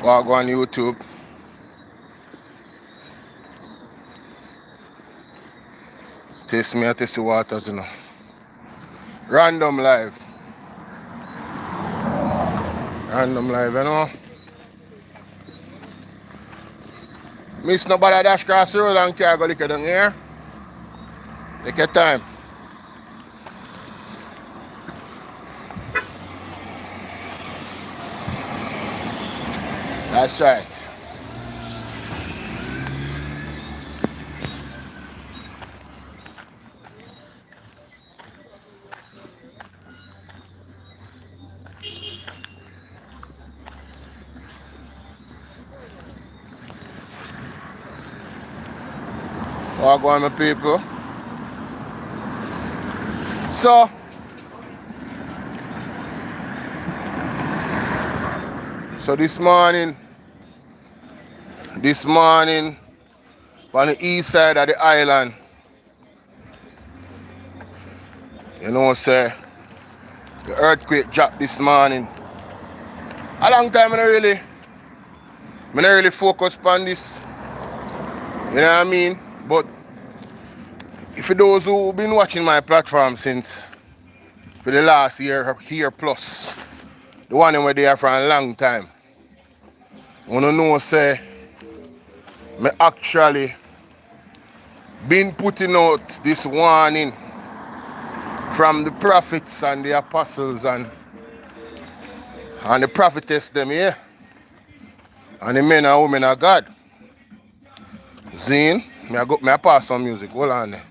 Or go on YouTube. Taste me, I taste the waters, you know. Random live. Random live, you know. Miss nobody dash cross the road and car go lick it down here. Take your time. That's right. Walk on, my people. So this morning, on the east side of the island, you know, say the earthquake dropped this morning. A long time I don't really focus on this. You know what I mean? But for those who've been watching my platform since for the last year plus, the one who were there for a long time, I want to know, say, me actually been putting out this warning from the prophets and the apostles and the prophetess them here, and the men and women of God. Zine, I pass some music. Hold on there.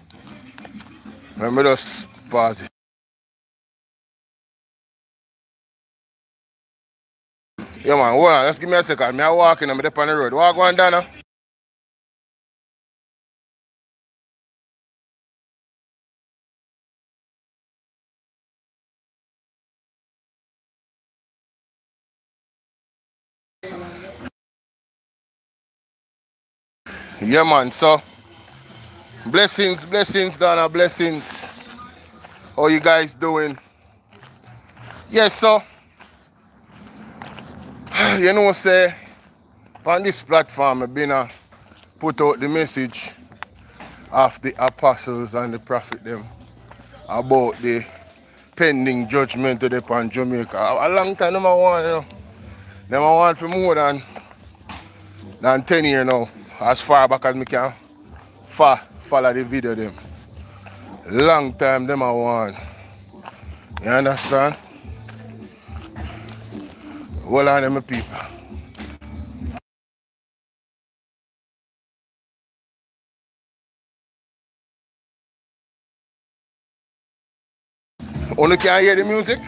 Let me just pause it. Yeah man, hold on, just give me a second. I'm walking, I'm up on the road. Walk on down now. Yeah man, so blessings, Donna, blessings. How you guys doing? Yes, so you know, say on this platform I've been put out the message of the apostles and the prophet them about the pending judgment to upon Jamaica. A long time them I want, you know. Them I want for more than 10 years now. As far back as me can follow the video them. Long time them I want. You understand? Hold on them people. Only can hear the music?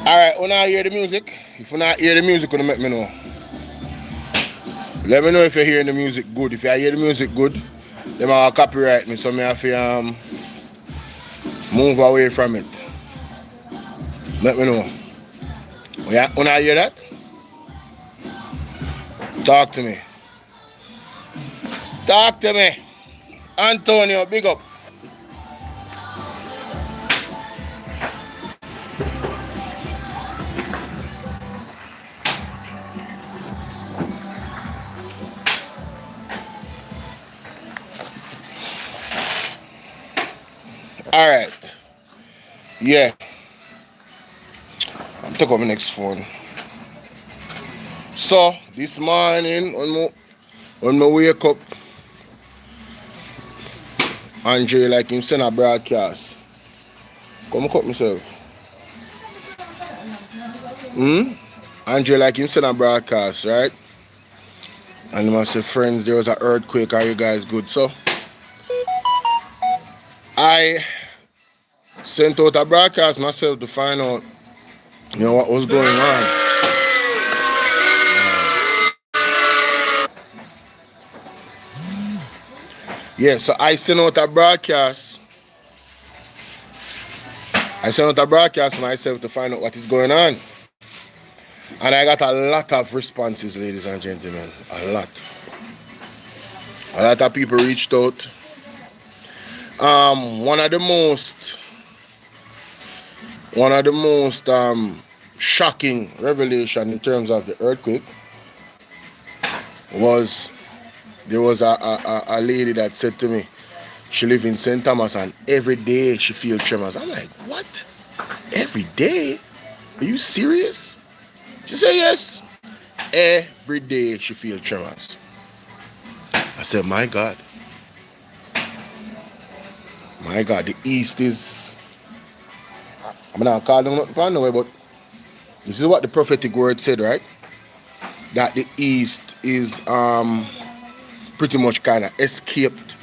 Alright, when I hear the music, if you not hear the music, you make me know. Let me know if you're hearing the music good. If you hear the music good, then I'll copyright me, so I have to move away from it. Let me know. When I hear that, talk to me. Talk to me. Antonio, big up. Alright. Yeah. I'm taking my next phone. So, this morning, when I wake up, Andre like him send a broadcast. Come cut myself. Andre like him send a broadcast, right? And he must say, friends, there was an earthquake. Are you guys good? So I sent out a broadcast myself to find out, what was going on. Yeah, so I sent out a broadcast. I sent out a broadcast myself to find out what is going on. And I got a lot of responses, ladies and gentlemen. A lot. A lot of people reached out. One of the most shocking revelation in terms of the earthquake was there was a lady that said to me, she lives in St. Thomas and every day she feels tremors. I'm like, what? Every day? Are you serious? She said yes. Every day she feels tremors. I said, my God. My God, the East is, I'm not calling them nothing no way, but this is what the prophetic word said, right? That the East is pretty much kind of escaped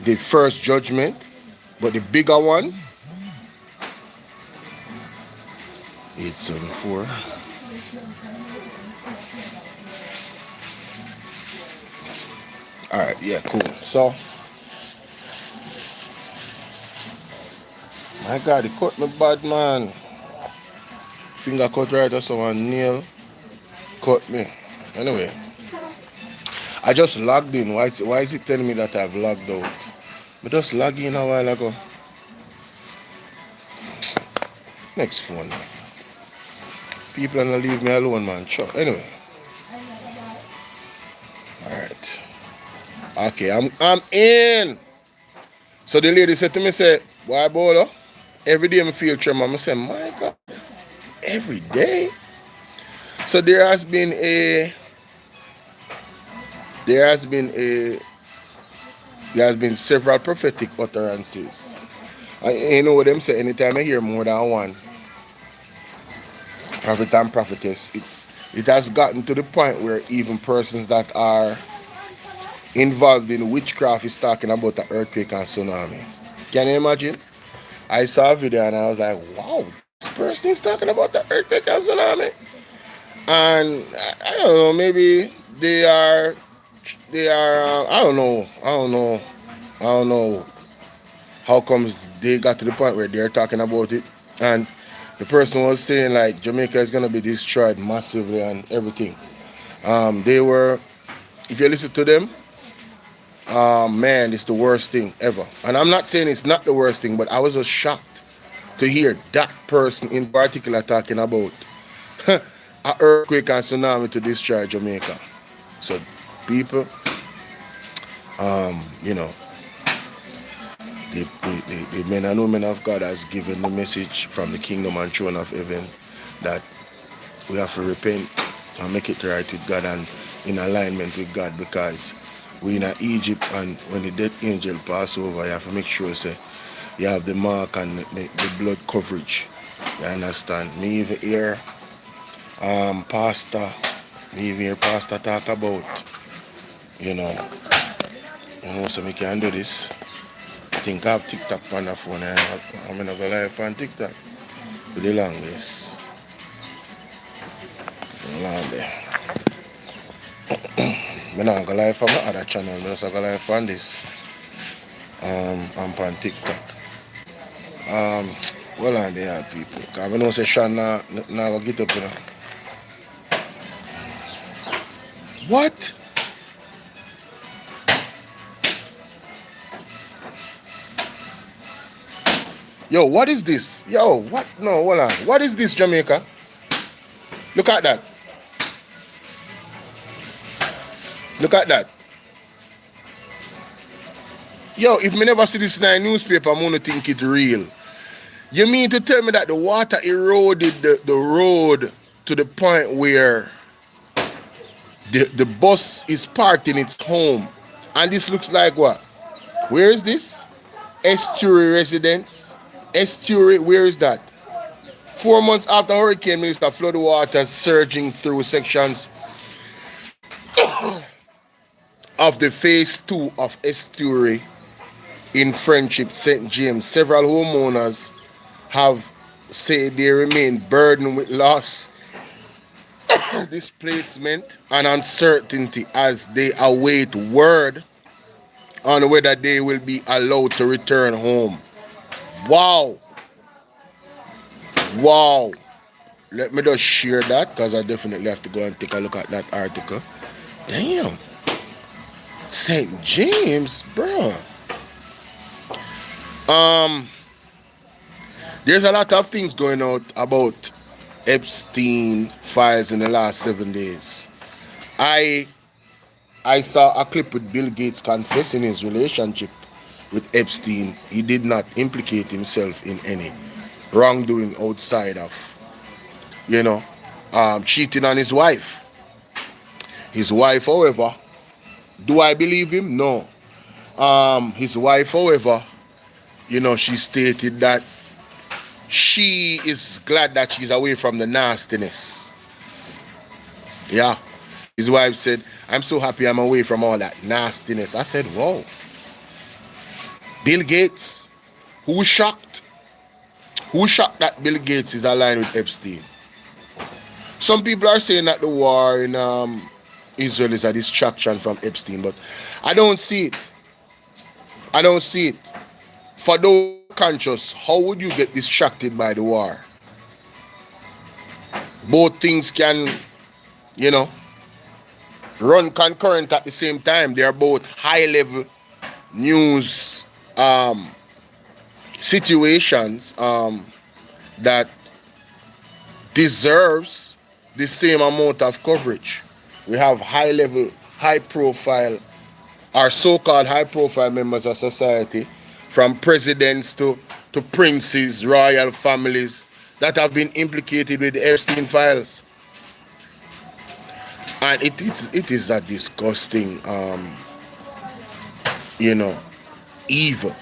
the first judgment, but the bigger one, 874. All right, yeah, cool. So, my God, he cut me bad, man. Finger cut right or someone nail cut me. Anyway, I just logged in. Why is it telling me that I've logged out? I just logged in a while ago. Next phone. People are gonna leave me alone, man. Sure. Anyway. Alright. Okay, I'm in. So the lady said to me, say, why Bolo? Every day I feel tremor. I say, my God, every day? So there has been several prophetic utterances. And you know what them say, anytime I hear more than one prophet and prophetess, it has gotten to the point where even persons that are involved in witchcraft is talking about the earthquake and tsunami. Can you imagine? I saw a video and I was like, wow, this person is talking about the earthquake and tsunami. And I don't know, maybe they are I don't know how comes they got to the point where they're talking about it. And the person was saying like Jamaica is gonna be destroyed massively and everything. They were, if you listen to them, man, it's the worst thing ever. And I'm not saying it's not the worst thing, but I was just shocked to hear that person in particular talking about an earthquake and tsunami to destroy Jamaica. So people, the men and women of God has given the message from the kingdom and throne of heaven that we have to repent and make it right with God and in alignment with God, because we in Egypt, and when the death angel pass over, you have to make sure say you have the mark and the blood coverage. You understand? Me even hear pastor talk about, so me can do this. I think I have TikTok on the phone and I'm gonna go live on TikTok for the longest. I'm not go live on my other channel, I'm just go live on this. I'm on TikTok. Well on there people. Cause I know say Sean now go get up, What? Yo, what is this? Yo, what? No, hold on. What is this, Jamaica? Look at that. Look at that. Yo, if me never see this in a newspaper, I'm gonna think it real. You mean to tell me that the water eroded the road to the point where the bus is parked in its home? And this looks like what? Where is this? Estuary residence. Estuary, where is that? 4 months after Hurricane Minister, flood water surging through sections of the phase 2 of estuary in Friendship St. James, several homeowners have said they remain burdened with loss, displacement, and uncertainty as they await word on whether they will be allowed to return home. Wow. Wow. Let me just share that because I definitely have to go and take a look at that article. Damn. St. James, bro. There's a lot of things going out about Epstein files in the last 7 days. I saw a clip with Bill Gates confessing his relationship with Epstein. He did not implicate himself in any wrongdoing outside of, cheating on his wife. His wife, however, do I believe him? No. His wife, however, she stated that she is glad that she's away from the nastiness. Yeah. His wife said, I'm so happy I'm away from all that nastiness. I said, whoa. Bill Gates, who's shocked? Who's shocked that Bill Gates is aligned with Epstein? Some people are saying that the war in Israel is a distraction from Epstein, but I don't see it. I don't see it. For those conscious, how would you get distracted by the war? Both things can, run concurrent at the same time. They are both high-level news situations that deserves the same amount of coverage. We have high-level, high-profile, or so-called high-profile members of society, from presidents to princes, royal families, that have been implicated with the Epstein files. And it is a disgusting, evil.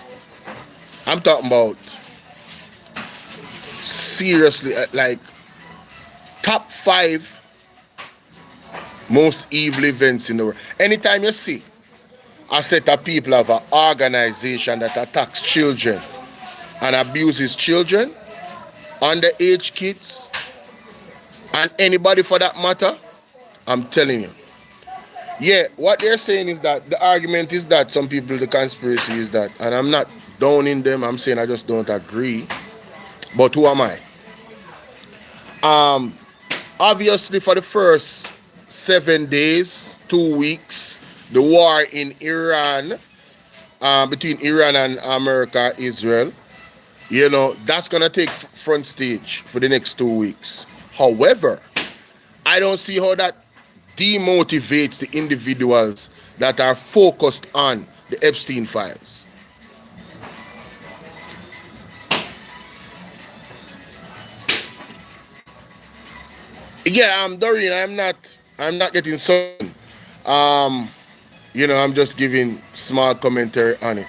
I'm talking about seriously, like top 5 most evil events in the world. Anytime you see a set of people of an organization that attacks children and abuses children, underage kids, and anybody for that matter, I'm telling you. Yeah, what they're saying is that the argument is that some people, the conspiracy is that, and I'm not downing them, I'm saying I just don't agree. But who am I? Obviously, for the first 7 days, 2 weeks, the war in Iran, between Iran and America, Israel, that's going to take front stage for the next 2 weeks. However, I don't see how that demotivates the individuals that are focused on the Epstein files. Yeah, Doreen, I'm not getting certain. I'm just giving small commentary on it.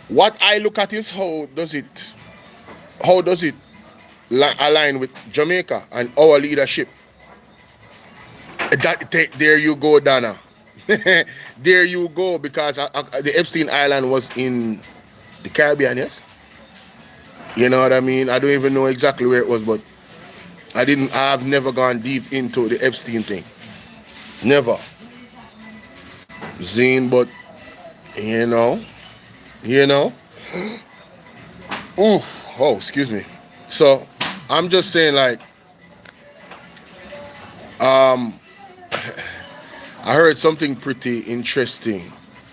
What I look at is how does it align with Jamaica and our leadership. There you go, Donna. There you go, because the Epstein Island was in the Caribbean, yes? You know what I mean? I don't even know exactly where it was, but I've never gone deep into the Epstein thing. Never. Zine, but, you know. Ooh, oh, excuse me. So, I'm just saying, like, I heard something pretty interesting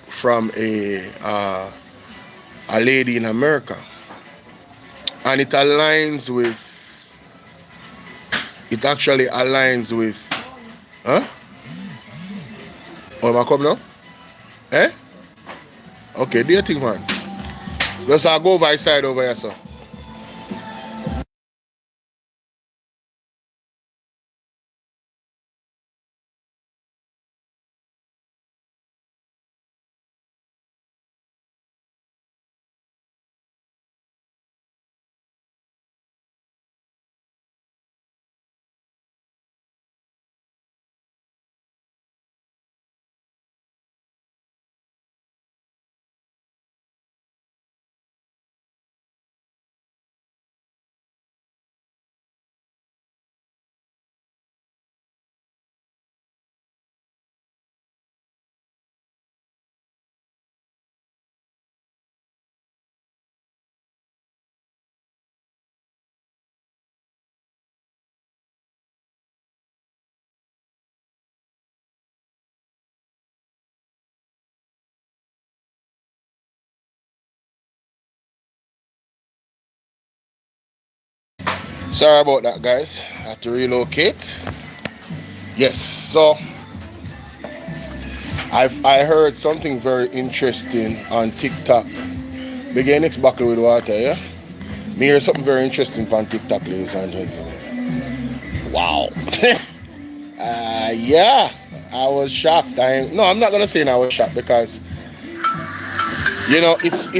from a lady in America, and it actually aligns with, huh? Oh, am I coming now? Eh? Okay, do you think, man? Just I'll go over his side over here, sir. Sorry about that, guys. I had to relocate. Yes, so I heard something very interesting on TikTok. Begin next buckle with water, yeah? Me hear something very interesting on TikTok, ladies and gentlemen. Wow. Yeah, I was shocked. I'm not gonna say I was shocked because you know it's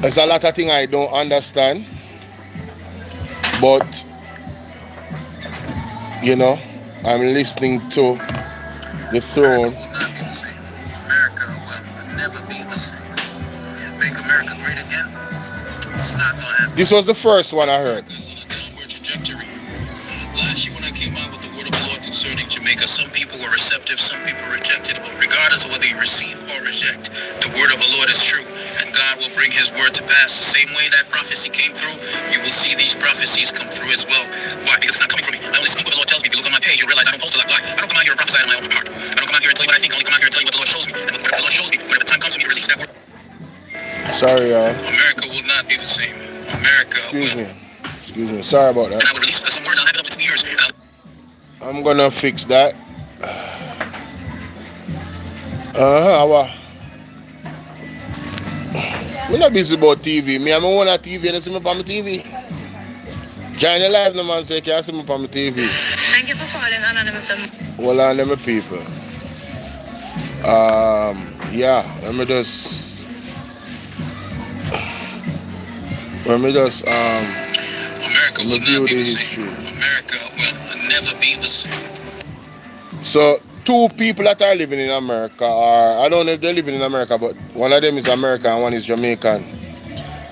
there's a lot of things I don't understand, but you know I'm listening to the throne. America will never be the same. Make America great again. It's not gonna happen. This was the first one I heard. It's on a downward trajectory. Last year when I came out with the word of the Lord concerning Jamaica, some people were receptive, some people rejected it. But regardless of whether you receive or reject, the word of the Lord is true, and God will bring his word to pass. The same way that prophecy came through, you will see these prophecies come through as well. Why? Because it's not coming from me. I only speak what the Lord tells me. If you look on my page, you realize I don't post a lot. Why? I don't come out here and prophesy out of my own heart. I don't come out here and tell you what I think. I only come out here and tell you what the Lord shows me. And whatever the Lord shows me, whenever the time comes for me to release that word. Sorry, y'all. America will not be the same. America will. Excuse me. Sorry about that. And I will release some words. I'll have it up to 2 years. I'm gonna fix that. I'm not busy about TV. Me, I'm on a TV and I see me on my TV. Join the live, no man, say, can I see me on my TV? Thank you for calling Anonymous. Well, on them people. Yeah, let me just America will not be the same. America will never be the same. So, two people that are living in America are, I don't know if they're living in America, but one of them is American and one is Jamaican.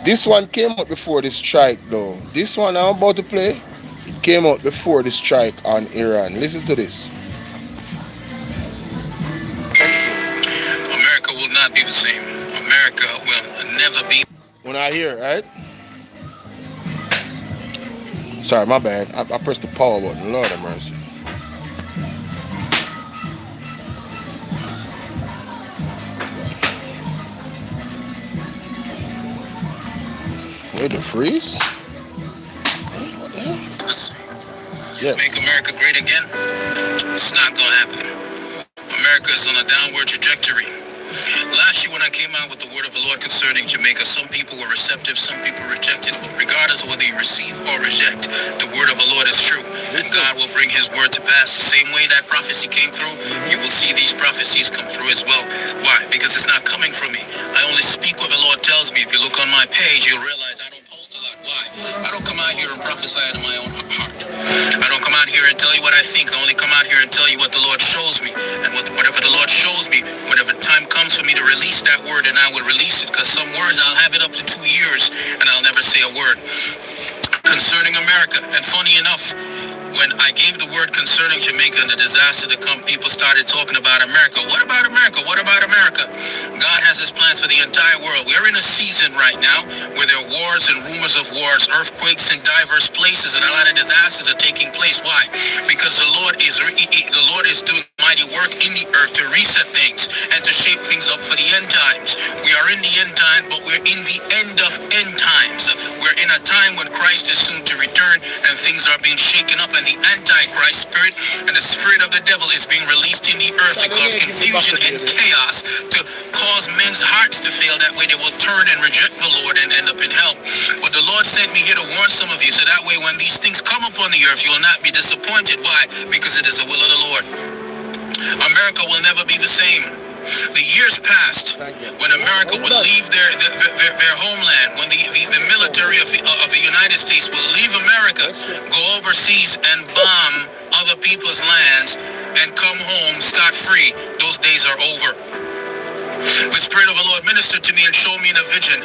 This one came out before the strike though. This one I'm about to play, it came out before the strike on Iran. Listen to this. America will not be the same. America will never be. When I hear it, right? Sorry, my bad. I pressed the power button. Lord have mercy. Wait, the freeze? What the hell? Yeah. Make America great again? It's not gonna happen. America is on a downward trajectory. Last year when I came out with the word of the Lord concerning Jamaica, some people were receptive, some people rejected it. But regardless of whether you receive or reject, the word of the Lord is true, and God will bring his word to pass. The same way that prophecy came through, you will see these prophecies come through as well. Why? Because it's not coming from me. I only speak what the Lord tells me. If you look on my page, you'll realize I don't post a lot. Why? I don't come out here and prophesy out of my own heart. I don't come out here and tell you what I think. I only come out here and tell you what the Lord shows me. And whatever the Lord shows me, whenever time comes for me to release that word, and I will release it. Because some words I'll have it up to 2 years and I'll never say a word concerning America. And funny enough, when I gave the word concerning Jamaica and the disaster to come, people started talking about America. What about America? What about America? God has his plans for the entire world. We're in a season right now where there are wars and rumors of wars, earthquakes in diverse places, and a lot of disasters are taking place. Why? Because the Lord is doing mighty work in the earth to reset things and to shape things up for the end times. We are in the end time, but we're in the end of end times. We're in a time when Christ is soon to return and things are being shaken up, and the Antichrist spirit and the spirit of the devil is being released in the earth to cause confusion and chaos, to cause men's hearts to fail. That way they will turn and reject the Lord and end up in hell. But the Lord sent me here to warn some of you, so that way when these things come upon the earth, you will not be disappointed. Why? Because it is the will of the Lord. America will never be the same. The years passed when America would leave their homeland, when the military of the United States will leave America, go overseas and bomb other people's lands and come home scot-free. Those days are over. The Spirit of the Lord ministered to me and showed me in a vision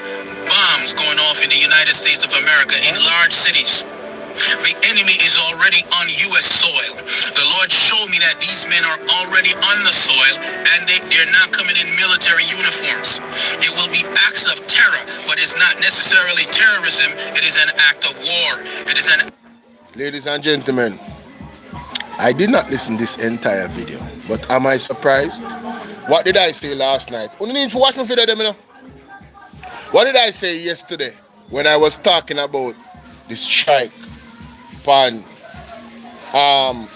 bombs going off in the United States of America in large cities. The enemy is already on U.S. soil. The Lord showed me that these men are already on the soil, and they're not coming in military uniforms. It will be acts of terror, but it's not necessarily terrorism. It is an act of war. It is an... Ladies and gentlemen, I did not listen to this entire video, but am I surprised? What did I say last night? You need to watch my video, you know? What did I say yesterday when I was talking about the strike upon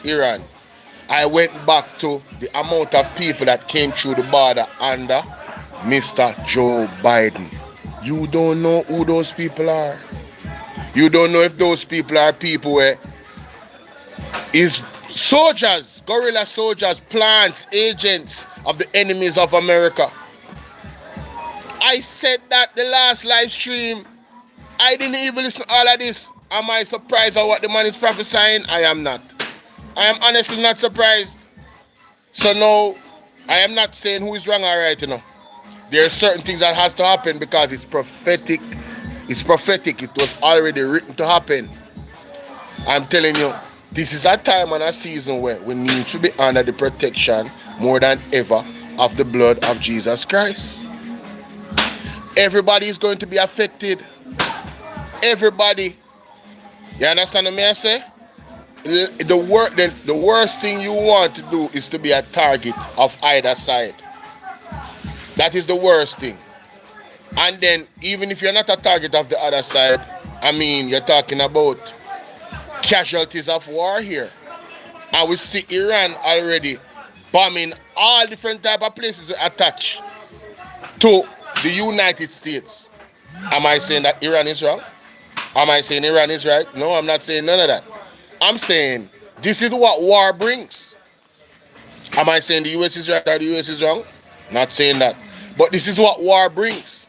Iran, I went back to the amount of people that came through the border under Mr. Joe Biden. You don't know who those people are. You don't know if those people are people where is soldiers, guerrilla soldiers, plants, agents of the enemies of America. I said that the last live stream. I didn't even listen to all of this. Am I surprised at what the man is prophesying? I am not. I am honestly not surprised. So no, I am not saying who is wrong or right, you know. There are certain things that has to happen because it's prophetic. It's prophetic. It was already written to happen. I'm telling you, this is a time and a season where we need to be under the protection more than ever of the blood of Jesus Christ. Everybody is going to be affected. Everybody. You understand what I say? The worst thing you want to do is to be a target of either side. That is the worst thing. And then, even if you're not a target of the other side, I mean, you're talking about casualties of war here. And we see Iran already bombing all different type of places attached to the United States. Am I saying that Iran is wrong? Am I saying Iran is right? No, I'm not saying none of that. I'm saying this is what war brings. Am I saying the US is right or the US is wrong? Not saying that. But this is what war brings.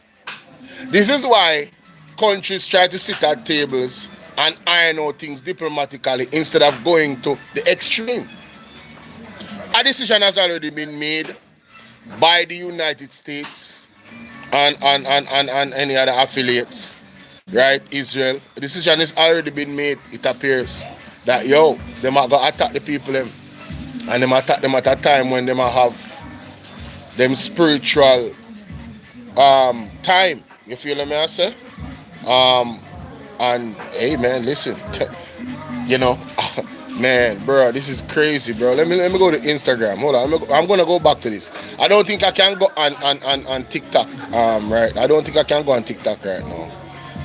This is why countries try to sit at tables and iron out things diplomatically instead of going to the extreme. A decision has already been made by the United States and any other affiliates, right? Israel. The decision has already been made, it appears, that they might go attack the people them, and they might attack them at a time when they might have them spiritual time. You feel what I say? And hey man, listen, you know, man, bro, this is crazy, bro. Let me go to Instagram. Hold on, I'm gonna go back to this. I don't think I can go on TikTok. Right? I don't think I can go on TikTok right now.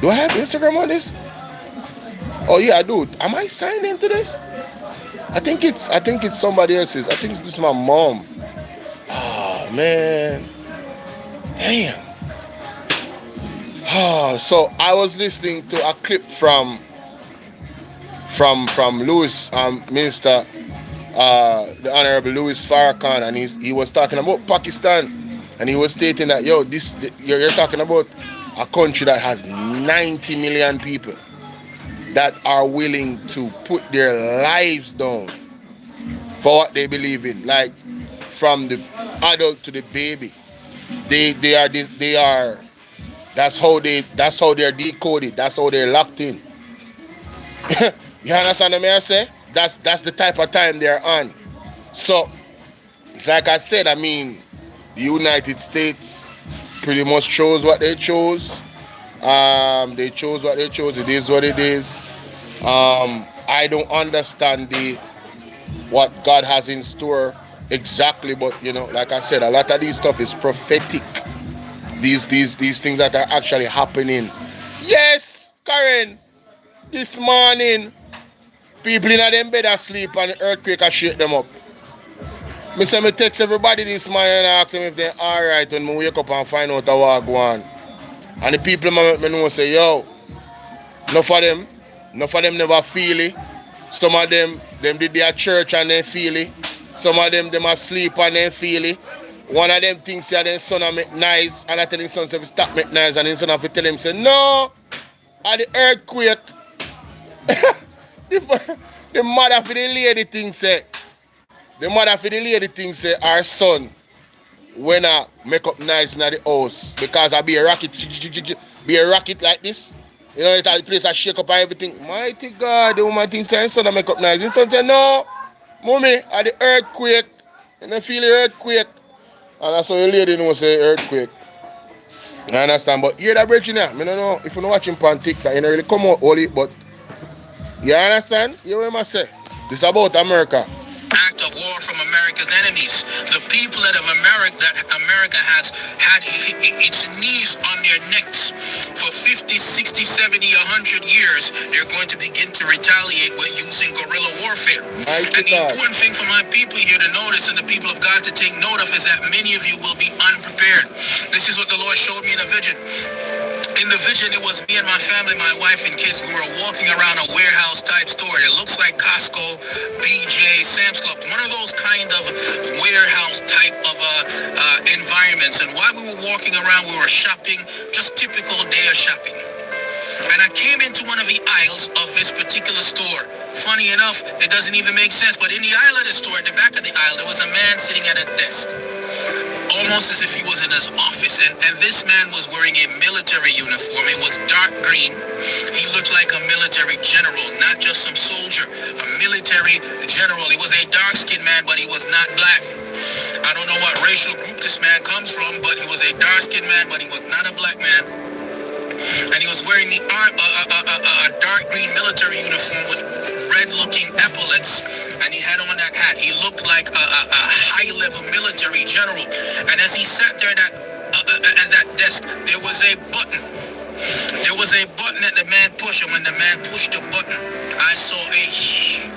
Do I have Instagram on this? Oh yeah, I do. Am I signed into this? I think it's somebody else's. I think it's my mom. Oh man, damn. So I was listening to a clip from Louis, Minister, the Honorable Louis Farrakhan, and he was talking about Pakistan, and he was stating that you're talking about a country that has 90 million people that are willing to put their lives down for what they believe in, like from the adult to the baby. They are. That's how they're decoded. That's how they're locked in. You understand what I say? That's the type of time they're on. So, it's like I said, I mean, the United States pretty much chose what they chose. They chose what they chose. It is what it is. I don't understand what God has in store exactly, but you know, like I said, a lot of these stuff is prophetic. These things that are actually happening. Yes, Karen. This morning, people in them bed asleep and the earthquake has shake them up. Me say me text everybody this morning and ask them if they're alright when me wake up and find out how I go on. And the people me know say, yo, enough of them never feel it. Some of them did their church and they feel it. Some of them asleep and they feel it. One of them thinks that their son make nice, and I tell his son to stop make nice, and his son have to tell him say no, at the earthquake. The mother for the lady thing say, our son when I make up nice in the house because I be a rocket like this. You know, the place I shake up and everything. Mighty God, the woman thinks her son make up nice. His son say no, mommy, at the earthquake, and I feel the earthquake. And that's how the lady knows say earthquake. You understand? But hear that bridging here. I don't know if you're not watching on TikTok, you don't really come out holy, but you understand? You know what I say? This is about America. Act of war from America's enemies. The people that America has had its knees on their necks for 50, 60, 70, 100 years, they're going to begin to retaliate with using guerrilla warfare. And the important thing for my people here to notice and the people of God to take note of is that many of you will be unprepared. This is what the Lord showed me in a vision. In the vision, it was me and my family, my wife and kids. We were walking around a warehouse type store. It looks like Costco, BJ, Sam's Club, one of those kind of warehouse type of environments. And while we were walking around, we were shopping, just typical day of shopping. And I came into one of the aisles of this particular store. Funny enough, it doesn't even make sense, but in the aisle of the store, at the back of the aisle, there was a man sitting at a desk, almost as if he was in his office. And this man was wearing a military uniform. It was dark green. He looked like a military general, not just some soldier, a military general. He was a dark-skinned man, but he was not black. I don't know what racial group this man comes from, but he was a dark-skinned man, but he was not a black man. And he was wearing a dark green military uniform with red-looking epaulets, and he had on that hat. He looked like a high-level military general. And as he sat there at that desk, there was a button. There was a button that the man pushed, and when the man pushed the button, I saw a huge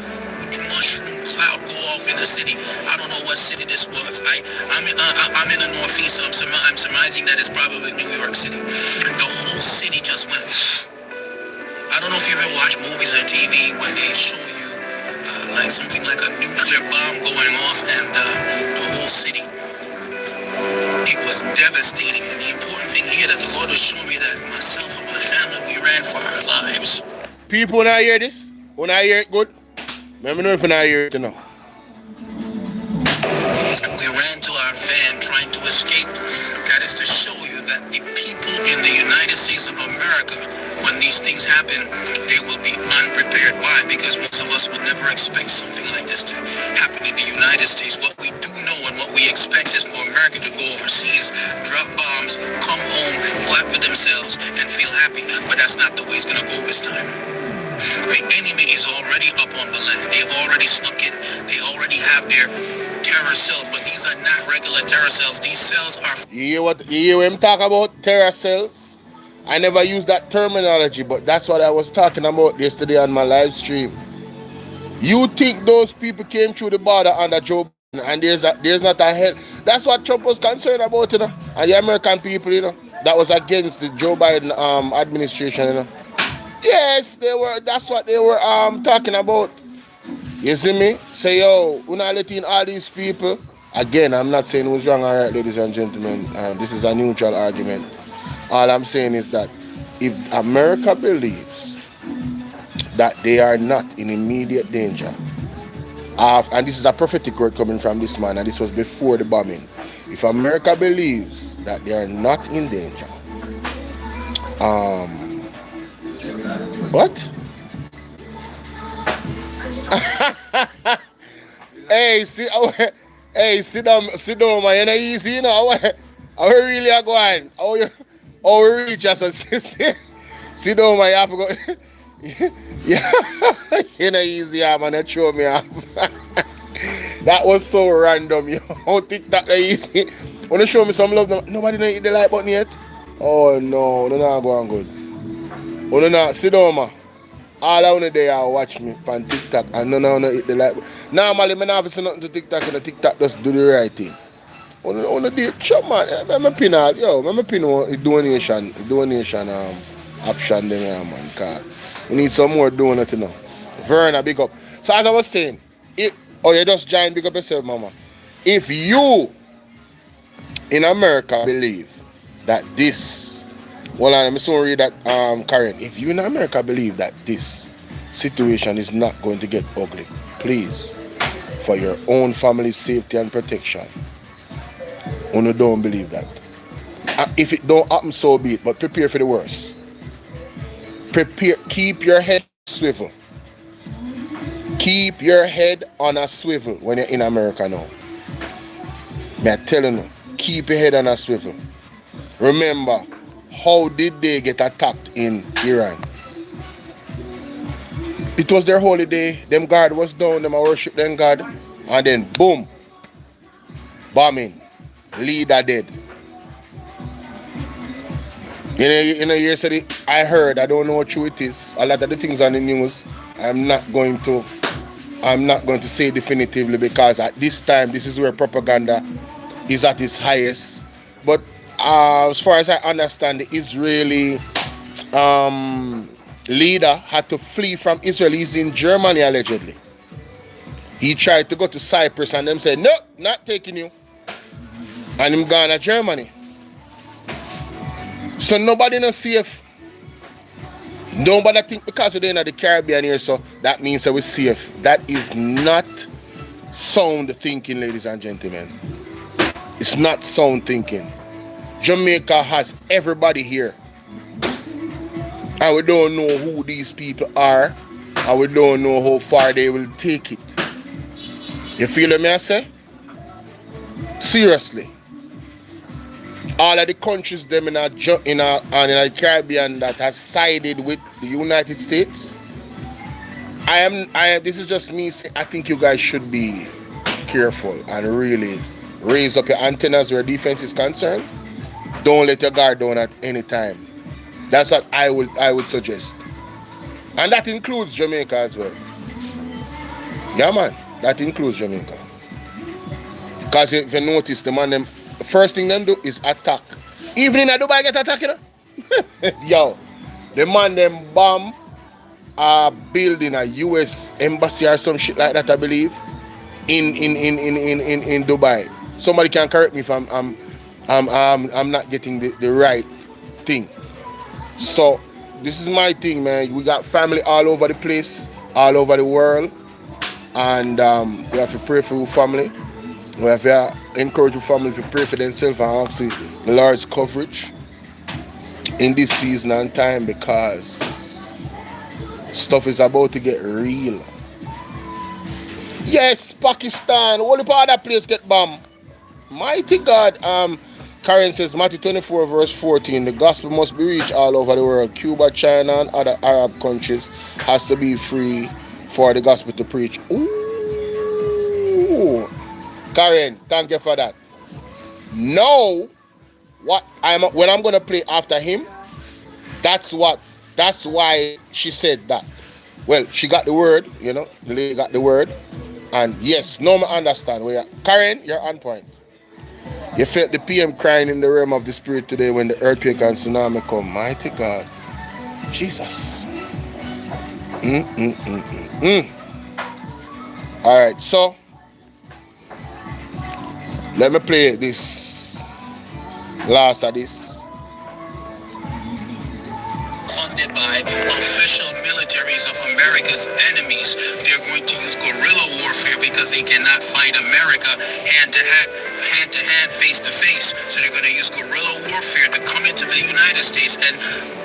mushroom cloud go off in the city. I don't know what city this was. I'm in the Northeast, so I'm surmising that it's probably New York City. The whole city just went. I don't know if you ever watch movies or TV when they show you like something like a nuclear bomb going off and the whole city. It was devastating. And the important thing here that the Lord was showing me that myself and my family, we ran for our lives. People, when I hear this, when I hear it good, let me know if I hear it, you know. We ran to our van trying to escape. That is to show you that the people in the United States of America, when these things happen, they will be unprepared. Why? Because most of us would never expect something like this to happen in the United States. What we do know and what we expect is for America to go overseas, drop bombs, come home, clap for themselves, and feel happy. But that's not the way it's going to go this time. The enemy is already up on the land. They've already snuck in. They already have their terror cells, but these are not regular terror cells. These cells are... You hear him talk about terror cells? I never used that terminology, but that's what I was talking about yesterday on my live stream. You think those people came through the border under Joe Biden and there's not a hell? That's what Trump was concerned about, you know, and the American people, you know, that was against the Joe Biden administration, you know. Yes, they were. That's what they were talking about. You see me? Say, yo, we're not letting all these people. Again, I'm not saying who's wrong or right, ladies and gentlemen. This is a neutral argument. All I'm saying is that if America believes that they are not in immediate danger, and this is a prophetic word coming from this man, and this was before the bombing. If America believes that they are not in danger, what? Hey, sit down, man. You're not easy, you know. How we really are going? How we reach us? Sit down, man. You have to go. Yeah, you're not easy, man. You throw me off. That was so random, you know. TikTok is easy. Wanna show me some love? Nobody done hit the like button yet? Oh no, not going good. Oh no, no, sit down, man. All I want to do is watch me on TikTok and no hit the like button. Normally, I don't have to say nothing to TikTok, and the TikTok just do the right thing. I want to do it, chop, man. I'm pin out, yo. I'm pin the donation option there, man. Cause we need some more donut, you know. Verna, big up. So as I was saying, you just joined, big up yourself, mama. If you in America believe that this, well, I'm sorry read that, Karen. If you in America believe that this situation is not going to get ugly, please, for your own family's safety and protection, you don't believe that. If it don't happen, so be it, but prepare for the worst. Prepare, keep your head swivel. Keep your head on a swivel when you're in America now. I'm telling you, keep your head on a swivel. Remember, how did they get attacked in Iran? It was their holiday, them God was down, them worship them God, and then boom, bombing, leader dead. You said it, I heard, I don't know what true it is. A lot of the things on the news, I'm not going to say definitively because at this time, this is where propaganda is at its highest. But as far as I understand, the Israeli leader had to flee from Israel. He's in Germany allegedly. He tried to go to Cyprus and them said, no, not taking you. And him gone to Germany. So nobody no safe. Nobody think because we're in the Caribbean here, so that means that we're safe. That is not sound thinking, ladies and gentlemen. It's not sound thinking. Jamaica has everybody here. And we don't know who these people are. And we don't know how far they will take it. You feel what I say? Seriously. All of the countries them in the Caribbean that has sided with the United States. This is just me saying, I think you guys should be careful and really raise up your antennas where defense is concerned. Don't let your guard down at any time. That's what I would suggest. And that includes Jamaica as well. Yeah, man. That includes Jamaica. Because if you notice, the man them, the first thing them do is attack. Even in Dubai get attacked, you know? Yo, the man them bomb building a US embassy or some shit like that, I believe, in Dubai. Somebody can correct me if I'm not getting the right thing. So this is my thing, man. We got family all over the place, all over the world, and we have to pray for your family. We have to encourage your family to pray for themselves and ask the Lord's coverage in this season and time because stuff is about to get real. Yes, Pakistan. Only part of that place get bombed. Mighty God. Karen says, Matthew 24 verse 14, the gospel must be reached all over the world. Cuba, China, and other Arab countries has to be free for the gospel to preach. Ooh. Karen, thank you for that. Now, when I'm gonna play after him, that's why she said that. Well, she got the word, you know, the lady got the word. And yes, no I understand. Karen, you're on point. You felt the PM crying in the realm of the spirit today when the earthquake and tsunami come. Mighty God. Jesus. Alright, so let me play this last of this. Funded by official militaries of America's enemies. They're going to use guerrilla warfare because they cannot fight America hand to hand, face to face. So they're going to use guerrilla warfare to come into the United States and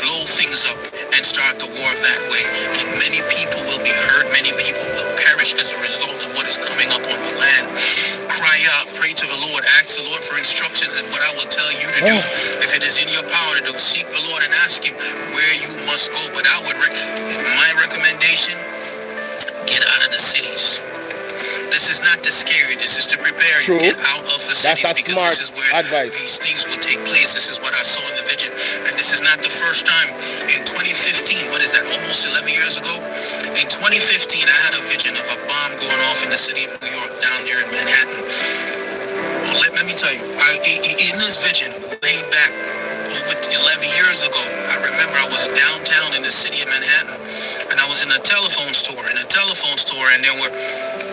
blow things up and start the war that way. And many people will be hurt. Many people will perish as a result of what is coming up on the land. Cry out, pray to the Lord, ask the Lord for instructions and what I will tell you to do. If it is in your power to do, seek the Lord and ask him where you must go. But my recommendation, get out of the cities. This is not to scare you. This is to prepare you. Get out of the cities because this is where these things will take place. This is what I saw in the vision. And this is not the first time. In 2015, what is that, almost 11 years ago? In 2015, I had a vision of a bomb going off in the city of New York down there in Manhattan. Well, let me tell you, in this vision, way back over 11 years ago, I remember I was downtown in the city of Manhattan, and I was in a telephone store, and there were,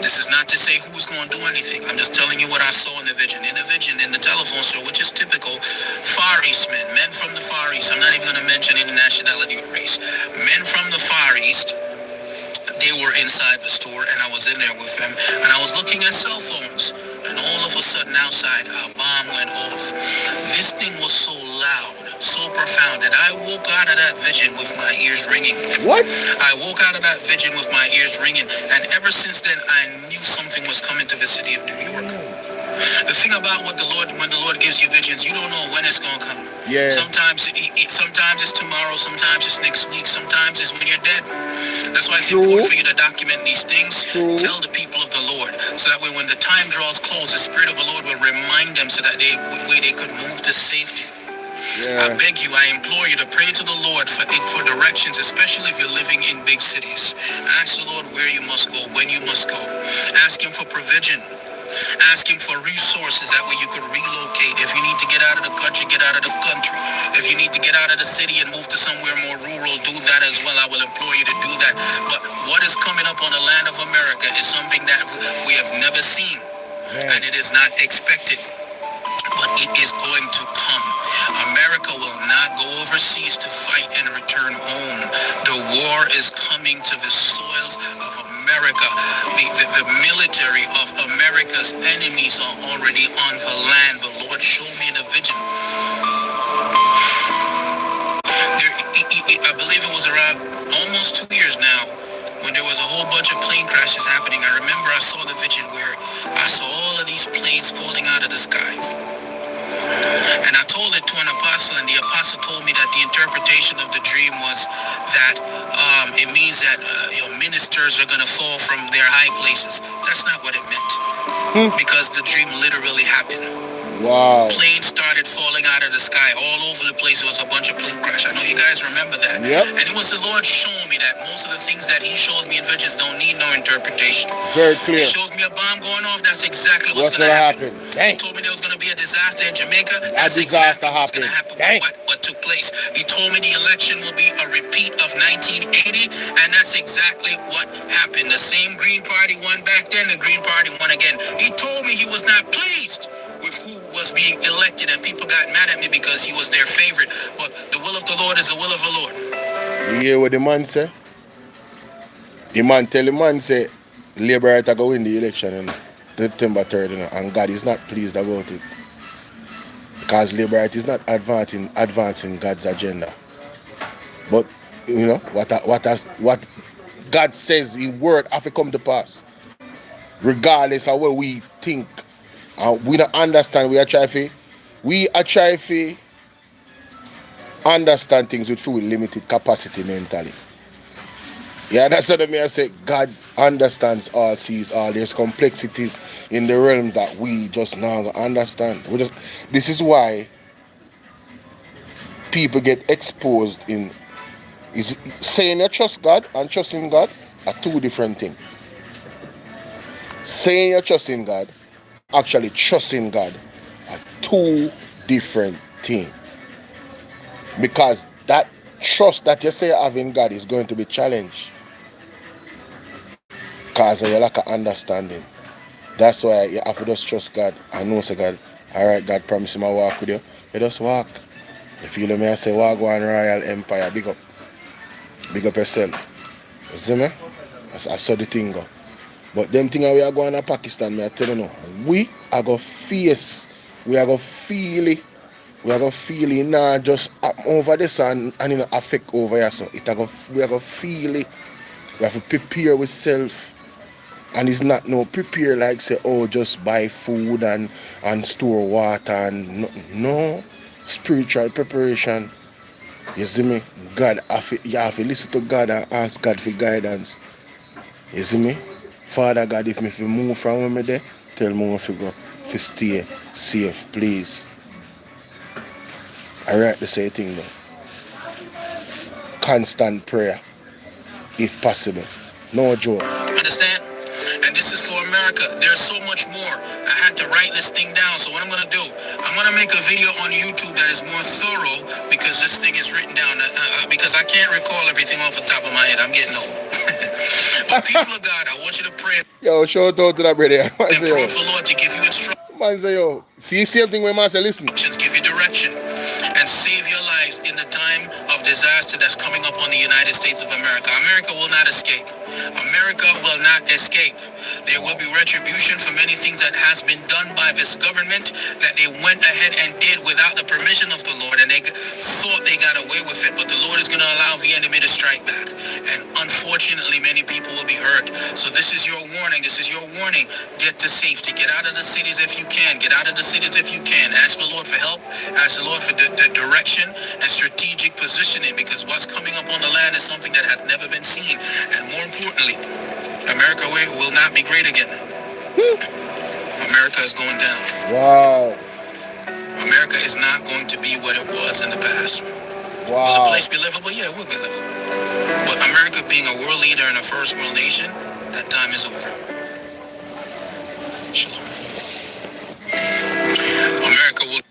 this is not to say who's going to do anything, I'm just telling you what I saw in the vision. In the telephone store, which is typical, Far East men from the Far East, I'm not even going to mention any nationality or race, men from the Far East, they were inside the store, and I was in there with them, and I was looking at cell phones, and all of a sudden outside, a bomb went off. This thing was so loud, so profound, that I woke out of that vision with my ears ringing. What? I woke out of that vision with my ears ringing, and ever since then, I knew something was coming to the city of New York. The thing about when the Lord gives you visions, you don't know when it's gonna come. Yeah. Sometimes it's tomorrow, sometimes it's next week, sometimes it's when you're dead. That's why it's important for you to document these things. Tell the people of the Lord, so that way when the time draws close, the Spirit of the Lord will remind them, so that they could move to safety. Yeah. I beg you, I implore you to pray to the Lord for directions, especially if you're living in big cities. Ask the Lord where you must go, when you must go. Ask him for provision. Ask him for resources. That way you could relocate. If you need to get out of the country, get out of the country. If you need to get out of the city and move to somewhere more rural, do that as well. I will implore you to do that. But what is coming up on the land of America is something that we have never seen. And it is not expected. But it is going to come. America will not go overseas to fight and return home. The war is coming to the soils of America. The military of America's enemies are already on the land. The Lord showed me in a vision. I believe it was around almost 2 years now when there was a whole bunch of plane crashes happening. I remember I saw the vision where I saw all of these planes falling out of the sky. And I told it to an apostle, and the apostle told me that the interpretation of the dream was that it means that ministers are going to fall from their high places. That's not what it meant, because the dream literally happened. Wow. Planes started falling out of the sky all over the place. It was a bunch of plane crash. I know you guys remember that. Yep. And it was the Lord showing me that most of the things that he shows me in visions don't need no interpretation. Very clear. He showed me a bomb going off. That's exactly what's going to happen. He told me there was going to be a disaster in Jamaica. That's exactly what's going to happen. What took place. He told me the election will be a repeat of 1980, and that's exactly what happened. The same Green Party won back then, the Green Party won again. He told me he was not pleased with who was being elected, and people got mad at me because he was their favorite. But the will of the Lord is the will of the Lord. You hear what the man say? The man tell the man say Labour right to go win the election on September 3rd, and God is not pleased about it. Because Labour right is not advancing God's agenda. But you know what God says in word have to come to pass. Regardless of what we think. We don't understand. We are trying to understand things with full limited capacity mentally. Yeah, that's what I mean. I say God understands all, sees all. There's complexities in the realm that we just now understand. This is why people get exposed in saying you trust God and trusting God are two different things. Saying you trust in God, actually trusting God are two different things. Because that trust that you say you have in God is going to be challenged. Because of your lack of understanding. That's why you have to just trust God. I know, say God, alright, God promised him I walk with you. You just walk. You feel me? I say, walk one royal empire. Big up. Big up yourself. You see me? I saw the thing go. But them things we are going to Pakistan, I tell you now, we are going to face, we are going to feel it. We are going to feel it now just over this and it not affect over here. So we are going to feel it. We have to prepare ourselves. And it's not no prepare like say, oh, just buy food and store water and no. Spiritual preparation. You see me? You have to listen to God and ask God for guidance. You see me? Father God, if me move from where me there, tell me where to go. To stay safe, please. I write the same thing there. Constant prayer, if possible. No joke. Understand? And this is for America. There's so much more. I had to write this thing down. So what I'm going to do, I'm going to make a video on YouTube that is more thorough because this thing is written down. Because I can't recall everything off the top of my head. I'm getting old. But people of God, I want you to pray. Yo, shout out to that brother. And pray for the Lord to give you instruction. Man say, yo, see the same thing when man say, listen. Give you direction and save your lives in the time of disaster that's coming up on the United States of America. America will not escape. America will not escape. There will be retribution for many things that has been done by this government that they went ahead and did without the permission of the Lord, and they thought they got away with it, but the Lord is going to allow the enemy to strike back. And unfortunately, many people will be hurt. So this is your warning. This is your warning. Get to safety. Get out of the cities if you can. Get out of the cities if you can. Ask the Lord for help. Ask the Lord for the direction and strategic positioning, because what's coming up on the land is something that has never been seen. And more importantly, America will not be great again. America is going down. Wow. America is not going to be what it was in the past. Will the Wow. place be livable? Yeah, it will be livable. But America being a world leader and a first world nation, that time is over. Shalom. America will.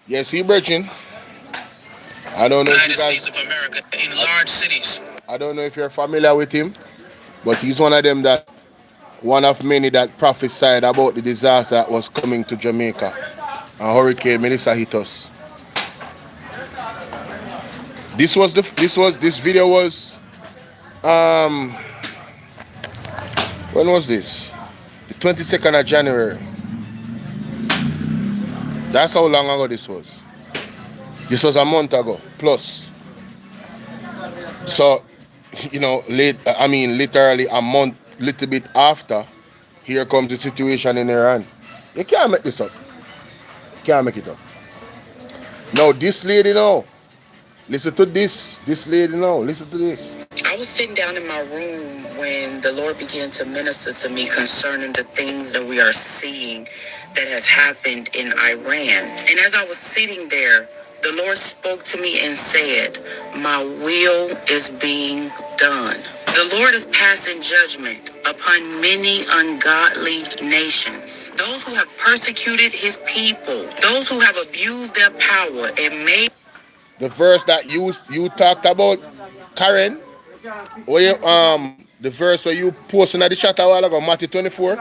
Yeah, see, Brethren, I don't know if you United guys, States of America in large cities. I don't know if you're familiar with him, but he's one of them that, one of many that prophesied about the disaster that was coming to Jamaica. And Hurricane Melissa hit us. This video was, when was this? The 22nd of January. That's how long ago this was. This was a month ago, plus. So, you know, literally a month, little bit after, here comes the situation in Iran. You can't make this up. You can't make it up. Now, this lady now, listen to this. This lady now, listen to this. I was sitting down in my room when the Lord began to minister to me concerning the things that we are seeing that has happened in Iran. And as I was sitting there, the Lord spoke to me and said, "My will is being done." The Lord is passing judgment upon many ungodly nations. Those who have persecuted his people, those who have abused their power and made The verse that you talked about, Karen, where you, the verse where you posted in the chat a while ago, Matthew 24,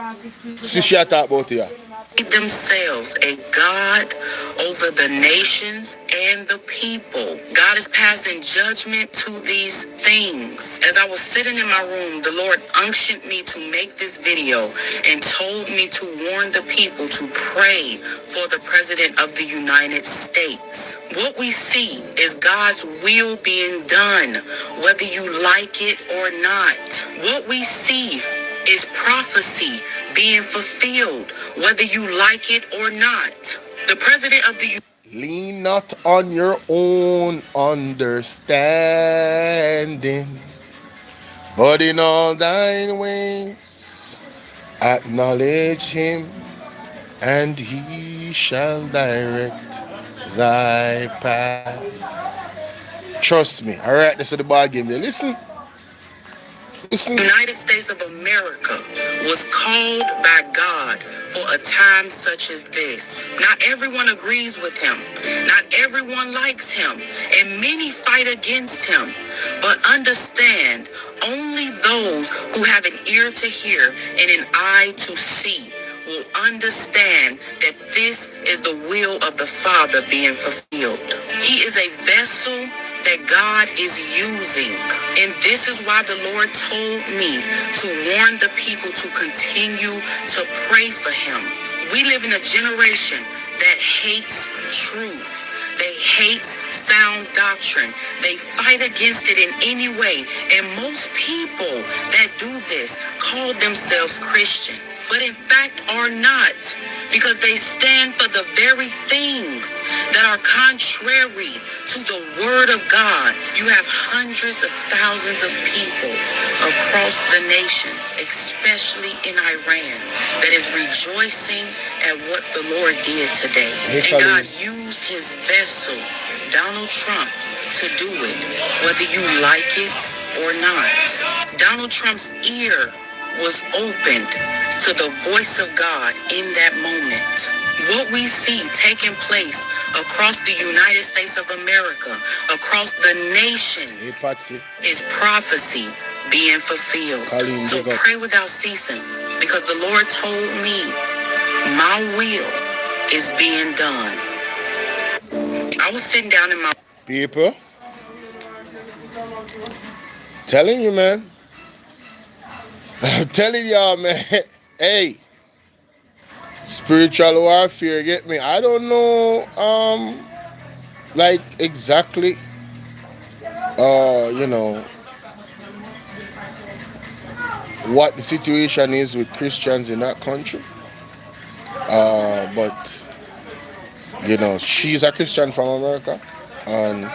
see she talk about here. themselves a God over the nations and the people. God is passing judgment to these things. As I was sitting in my room, the Lord unctioned me to make this video and told me to warn the people to pray for the President of the United States. What we see is God's will being done, whether you like it or not. What we see is prophecy being fulfilled, whether you like it or not. The President of the Lean not on your own understanding, but in all thine ways acknowledge him, and he shall direct thy path. Trust me. All right, this is the ball game there. Listen. United States of America was called by God for a time such as this. Not everyone agrees with him. Not everyone likes him. And many fight against him. But understand, only those who have an ear to hear and an eye to see will understand that this is the will of the Father being fulfilled. He is a vessel that God is using. And this is why the Lord told me to warn the people to continue to pray for him. We live in a generation that hates truth. They hate sound doctrine. They fight against it in any way. And most people that do this call themselves Christians, but in fact are not, because they stand for the very things that are contrary to the word of God. You have hundreds of thousands of people across the nations, especially in Iran, that is rejoicing at what the Lord did today. And God used his vessel, Donald Trump, to do it, whether you like it or not. Donald Trump's ear was opened to the voice of God in that moment. What we see taking place across the United States of America, across the nations, is prophecy being fulfilled. So pray without ceasing, because the Lord told me my will is being done. I was sitting down in my people, telling you, man. I'm telling y'all, man. Hey, spiritual warfare, get me? I don't know, like exactly, you know, what the situation is with Christians in that country. But you know, she's a Christian from America, and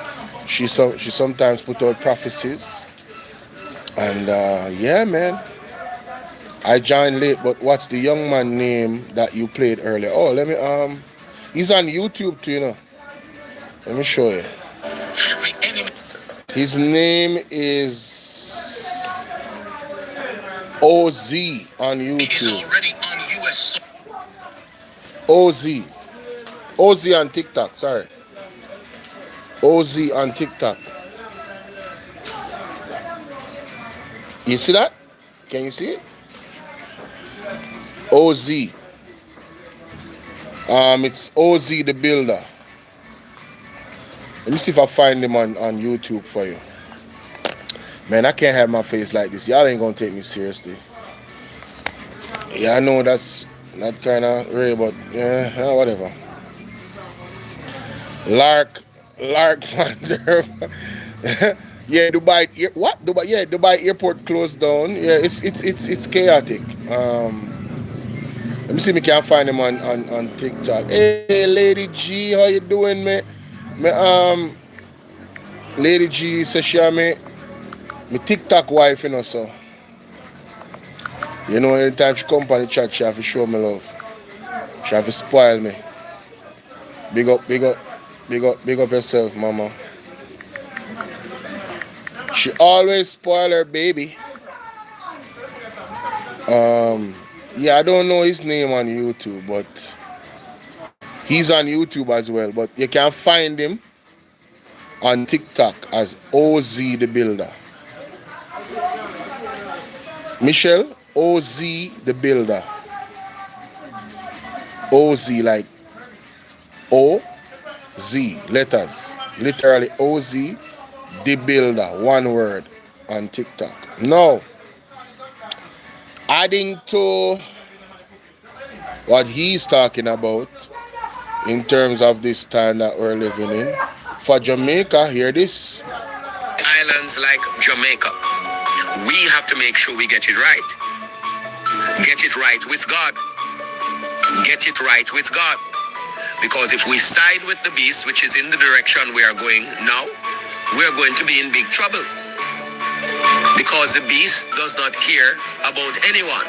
she sometimes put out prophecies. And yeah, man, I joined late. But what's the young man name that you played earlier? Oh, let me He's on YouTube too, you know. Let me show you. The enemy His name is OZ on is YouTube. already on U.S. soil. OZ. OZ on TikTok, sorry. OZ on TikTok. You see that? Can you see it? OZ. It's OZ the Builder. Let me see if I find him on YouTube for you. Man, I can't have my face like this. Y'all ain't gonna take me seriously. Yeah, I know that's not kind of rare, but yeah, whatever. Lark Van der. Yeah, Dubai. What? Dubai? Yeah, Dubai airport closed down. Yeah, it's chaotic. Let me see if I can find him on TikTok. Hey, Lady G, how you doing, man? Lady G says she me TikTok wife, you know, so. You know, anytime she come on the chat, she have to show me love. She have to spoil me. Big up yourself, mama. She always spoil her baby. Yeah, I don't know his name on YouTube, but he's on YouTube as well. But you can find him on TikTok as OZ the Builder. Michelle, OZ the Builder. OZ like O-Z, letters. Literally OZ the Builder, one word on TikTok. Now, adding to what he's talking about in terms of this time that we're living in, for Jamaica, hear this. Islands like Jamaica, we have to make sure we get it right. Get it right with God. Get it right with God. Because if we side with the beast, which is in the direction we are going now, we are going to be in big trouble. Because the beast does not care about anyone.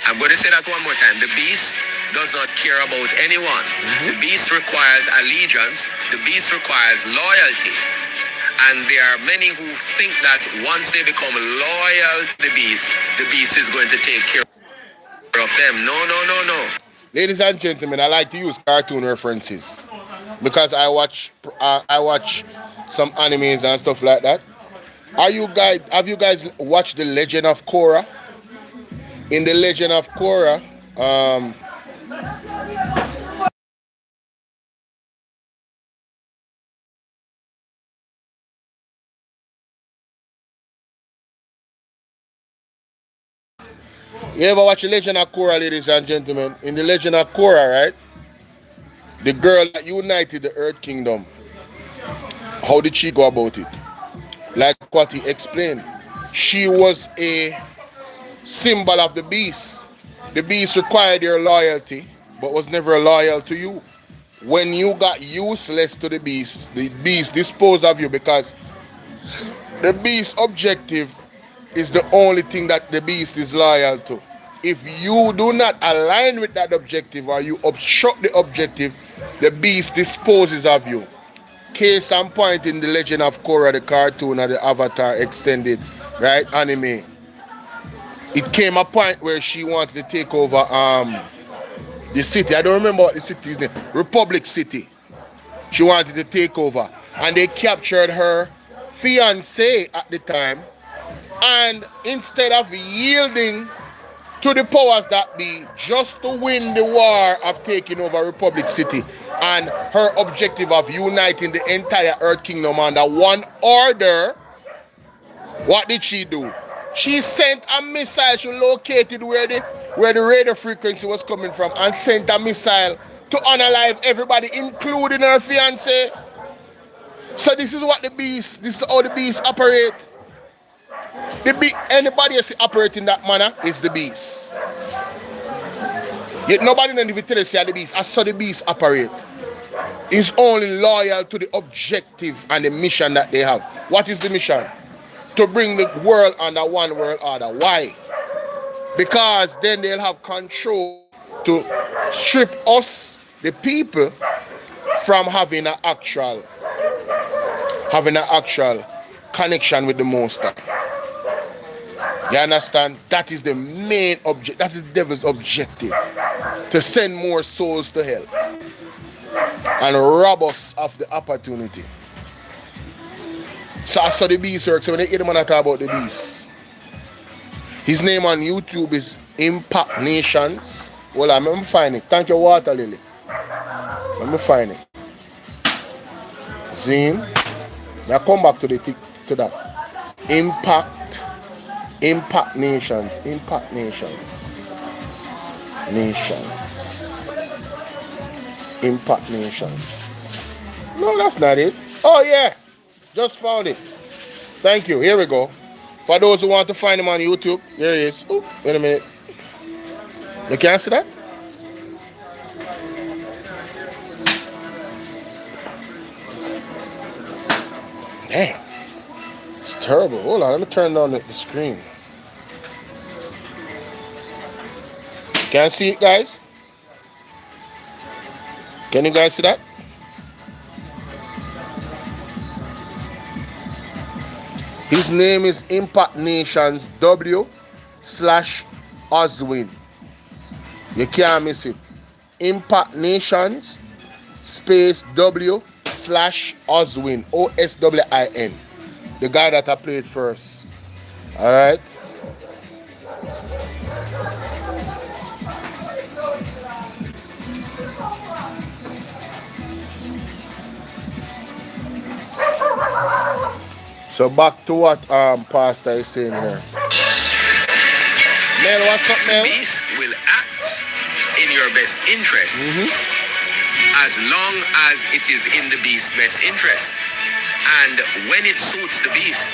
I'm going to say that one more time. The beast does not care about anyone. The beast requires allegiance. The beast requires loyalty. And there are many who think that once they become loyal to the beast is going to take care of them. No. Ladies and gentlemen, I like to use cartoon references because I watch some animes and stuff like that. Have you guys watched The Legend of Korra? In The Legend of Korra, you ever watch The Legend of Korra, ladies and gentlemen? In The Legend of Korra, right? The girl that united the Earth Kingdom. How did she go about it? Like what he explained. She was a symbol of the beast. The beast required your loyalty, but was never loyal to you. When you got useless to the beast disposed of you because the beast's objective is the only thing that the beast is loyal to. If you do not align with that objective or you obstruct the objective, the beast disposes of you. Case and point in The Legend of Korra, the cartoon or the Avatar extended, right, anime. It came a point where she wanted to take over the city. I don't remember what the city's name. Republic City. She wanted to take over. And they captured her fiancé at the time. And instead of yielding to the powers that be, just to win the war of taking over Republic City and her objective of uniting the entire Earth Kingdom under one order, what did she do? She sent a missile. She located where the radio frequency was coming from and sent a missile to unalive everybody, including her fiancé. So this is what this is how the beast operate. Anybody else operate in that manner is the beast. Yet nobody don't even tell us the beast. I saw the beast operate. It's only loyal to the objective and the mission that they have. What is the mission? To bring the world under one world order. Why? Because then they'll have control to strip us, the people from having an actual connection with the Most High. You understand? That is the main object. That is the devil's objective. To send more souls to hell. And rob us of the opportunity. So I saw the beast work. So when they hear the man talk about the beast. His name on YouTube is Impact Nations. Well, I'm going to find it. Thank you, Water Lily. Let me find it. Zine. Now come back to that. Impact Nations. Impact Nations. Impact Nations. No, that's not it. Oh yeah. Just found it. Thank you. Here we go. For those who want to find him on YouTube, here he is. Oh, wait a minute. You can't see that? Damn. It's terrible. Hold on, let me turn down the screen. Can't see it, guys? Can you guys see that? His name is Impact Nations W/Oswin. You can't miss it. Impact Nations space W/Oswin. OSWIN. The guy that I played first. Alright. So back to what Pastor is saying here. Mel, what's up, Mel? The beast will act in your best interest as long as it is in the beast's best interest. And when it suits the beast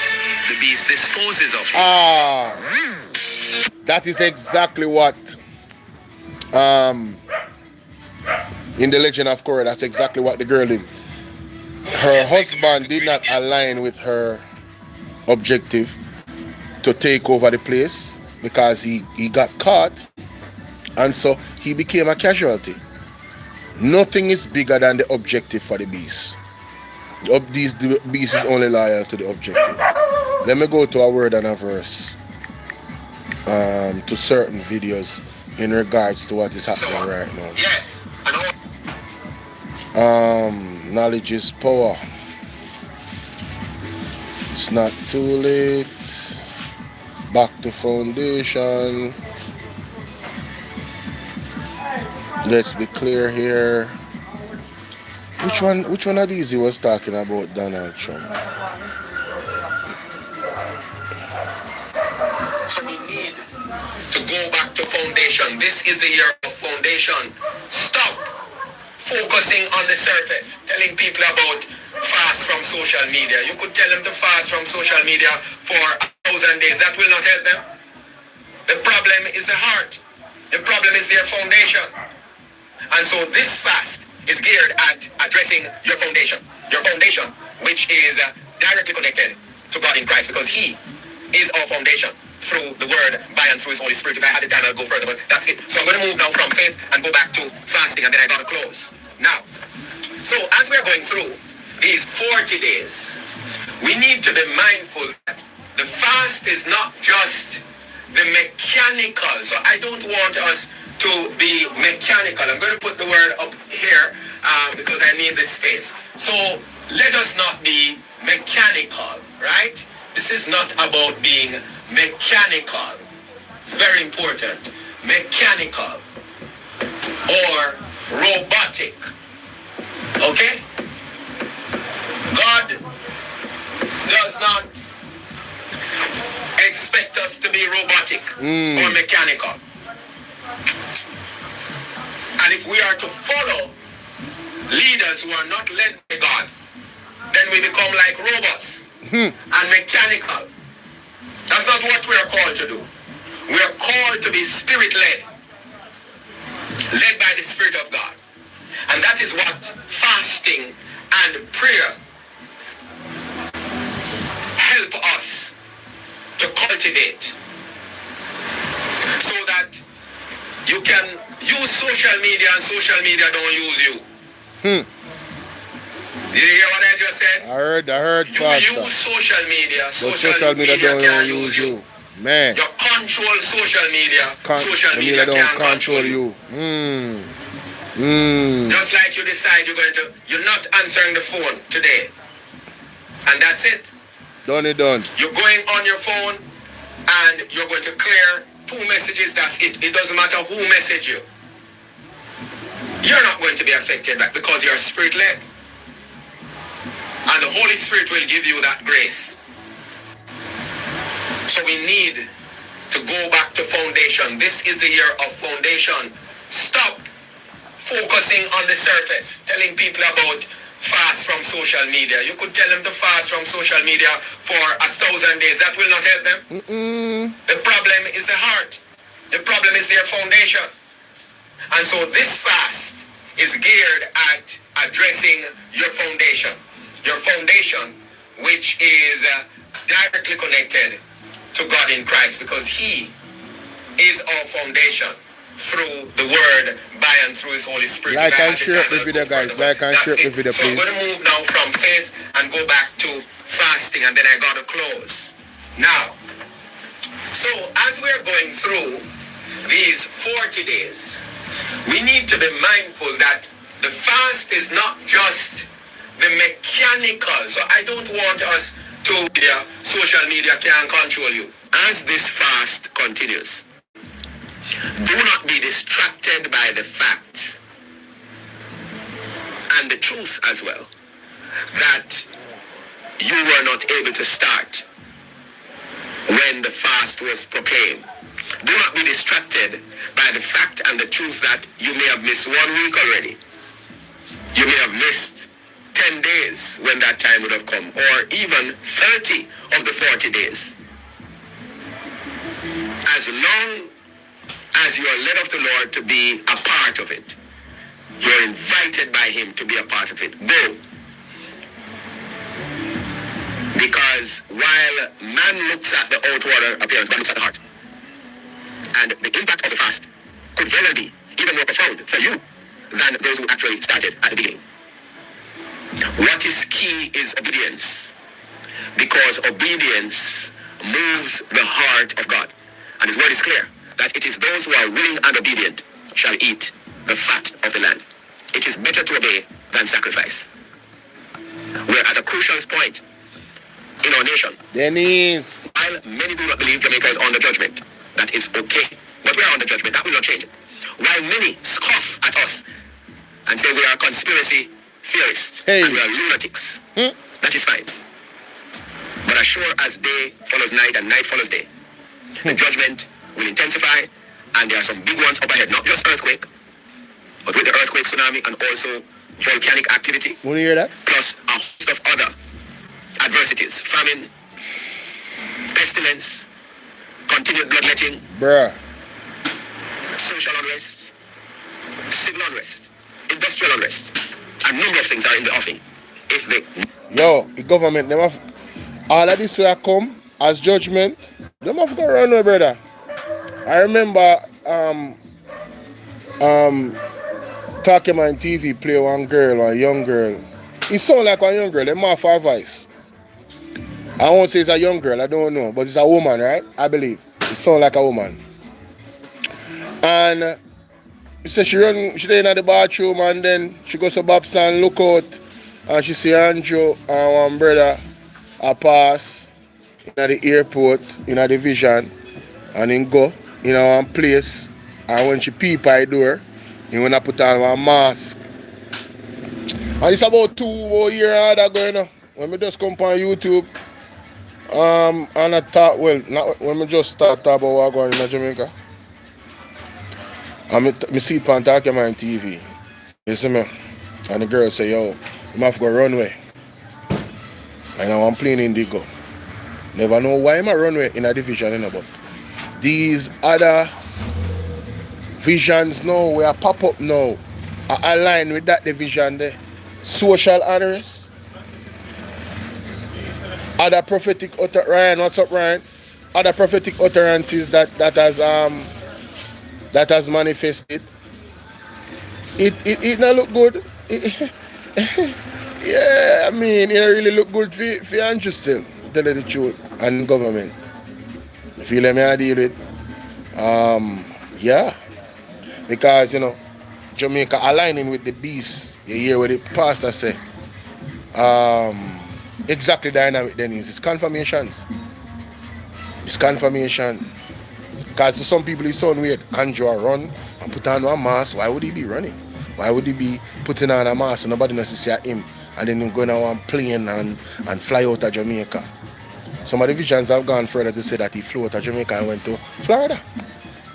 disposes of you. That is exactly what in the Legend of Korra, that's exactly what the girl did. Her husband did not align with her objective to take over the place because he got caught, and so he became a casualty. Nothing is bigger than the objective for the beast. The beast is only loyal to the objective. Let me go to a word and a verse to certain videos in regards to what is happening right now. Yes. Knowledge is power. It's not too late. Back to foundation. Let's be clear here. Which one of these he was talking about, Donald Trump? So we need to go back to foundation. This is the year of foundation. Stop focusing on the surface, telling people about fast from social media. You could tell them to fast from social media for 1,000 days. That will not help them. The problem is the heart. The problem is their foundation. And so this fast is geared at addressing your foundation. Your foundation, which is directly connected to God in Christ, because He is our foundation through the Word, by and through His Holy Spirit. If I had the time, I'll go further, but that's it. So I'm going to move now from faith and go back to fasting, and then I got to close. Now, so as we're going through these 40 days, we need to be mindful that the fast is not just the mechanical. So I don't want us to be mechanical. I'm going to put the word up here because I need this space. So let us not be mechanical, right? This is not about being mechanical. It's very important. Mechanical or robotic. Okay? God does not expect us to be robotic or mechanical. And if we are to follow leaders who are not led by God, then we become like robots and mechanical. That's not what we are called to do. We are called to be spirit-led, led by the Spirit of God. And that is what fasting and prayer help us to cultivate, so that you can use social media and social media don't use you. Did you hear what I just said? I heard, You Pastor. use social media. But Social media don't can't use you. Man. You control social media. Social media don't can't control you. Just like you decide you're not answering the phone today. And that's it. Done. You're going on your phone and you're going to clear 2 messages. That's it. It doesn't matter who messaged you. You're not going to be affected because you're spirit-led. And the Holy Spirit will give you that grace. So we need to go back to foundation. This is the year of foundation. Stop focusing on the surface, telling people about fast from social media. You could tell them to fast from social media for 1,000 days. That will not help them. The problem is the heart. The problem is their foundation. And so this fast is geared at addressing your foundation. Your foundation, which is directly connected to God in Christ, because He is our foundation through the Word, by and through His Holy Spirit. Like and share the video, guys. Like and share the video, please. So I'm going to move now from faith and go back to fasting, and then I got to close. Now, so as we're going through these 40 days, we need to be mindful that the fast is not just the mechanical. So I don't want us to, social media can control you. As this fast continues, do not be distracted by the fact and the truth as well that you were not able to start when the fast was proclaimed. Do not be distracted by the fact and the truth that you may have missed 1 week already. You may have missed 10 days when that time would have come, or even 30 of the 40 days. As long as you are led of the Lord to be a part of it, you're invited by Him to be a part of it. Go. Because while man looks at the outward appearance, God looks at the heart. And the impact of the fast could very well be even more profound for you than those who actually started at the beginning. What is key is obedience, because obedience moves the heart of God. And His word is clear that it is those who are willing and obedient shall eat the fat of the land. It is better to obey than sacrifice. We're at a crucial point in our nation. Dennis. While many do not believe Jamaica is under judgment, that is okay. But we are under judgment. That will not change. While many scoff at us and say we are conspiracy theorists and we are lunatics, that is fine. But as sure as day follows night and night follows day, the judgment will intensify, and there are some big ones up ahead. Not just earthquake, but with the earthquake, tsunami, and also volcanic activity. Want to hear that? Plus a host of other adversities. Famine, pestilence, continued bloodletting, social unrest, civil unrest, industrial unrest. A number of things are in the offing. If they... Yo, the government, them have... All of this will come as judgment. Them have to run away, brother. I remember... Talking on TV play one young girl. It sound like a young girl, them have advice. I won't say it's a young girl, I don't know, but it's a woman, right? I believe. It sound like a woman. And so she in the bathroom, and then she goes to Babs and look out, and she see Andrew and one brother a pass in the airport, in the vision, and then go in one place, and when she peep by the door, he wanna put on one mask. And it's about 2 years that going on. When I just come on YouTube, and I thought, well, not when I just start talking about what going on in Jamaica. And I see it on talking on TV. You see me? And the girl say, yo, you have to go runway. And I'm playing Indigo. Never know why I'm a runway in a division, you know, but these other visions now, we are pop up now, are aligned with that division there. Social unrest. Other prophetic Ryan, what's up, Ryan? Other prophetic utterances that has manifested. it not look good. Yeah, I mean, it really look good for Andrew still, tell you the truth, and government. You feel me I deal with? Yeah. Because, you know, Jamaica aligning with the beast. You hear what the pastor say. Exactly dynamic then is. It's confirmations. It's confirmation. Because to some people it's so weird. Andrew run and put on a mask. Why would he be running? Why would he be putting on a mask and nobody knows to see him? And then him going on a plane and fly out of Jamaica. Some of the visions have gone further to say that he flew out of Jamaica and went to Florida.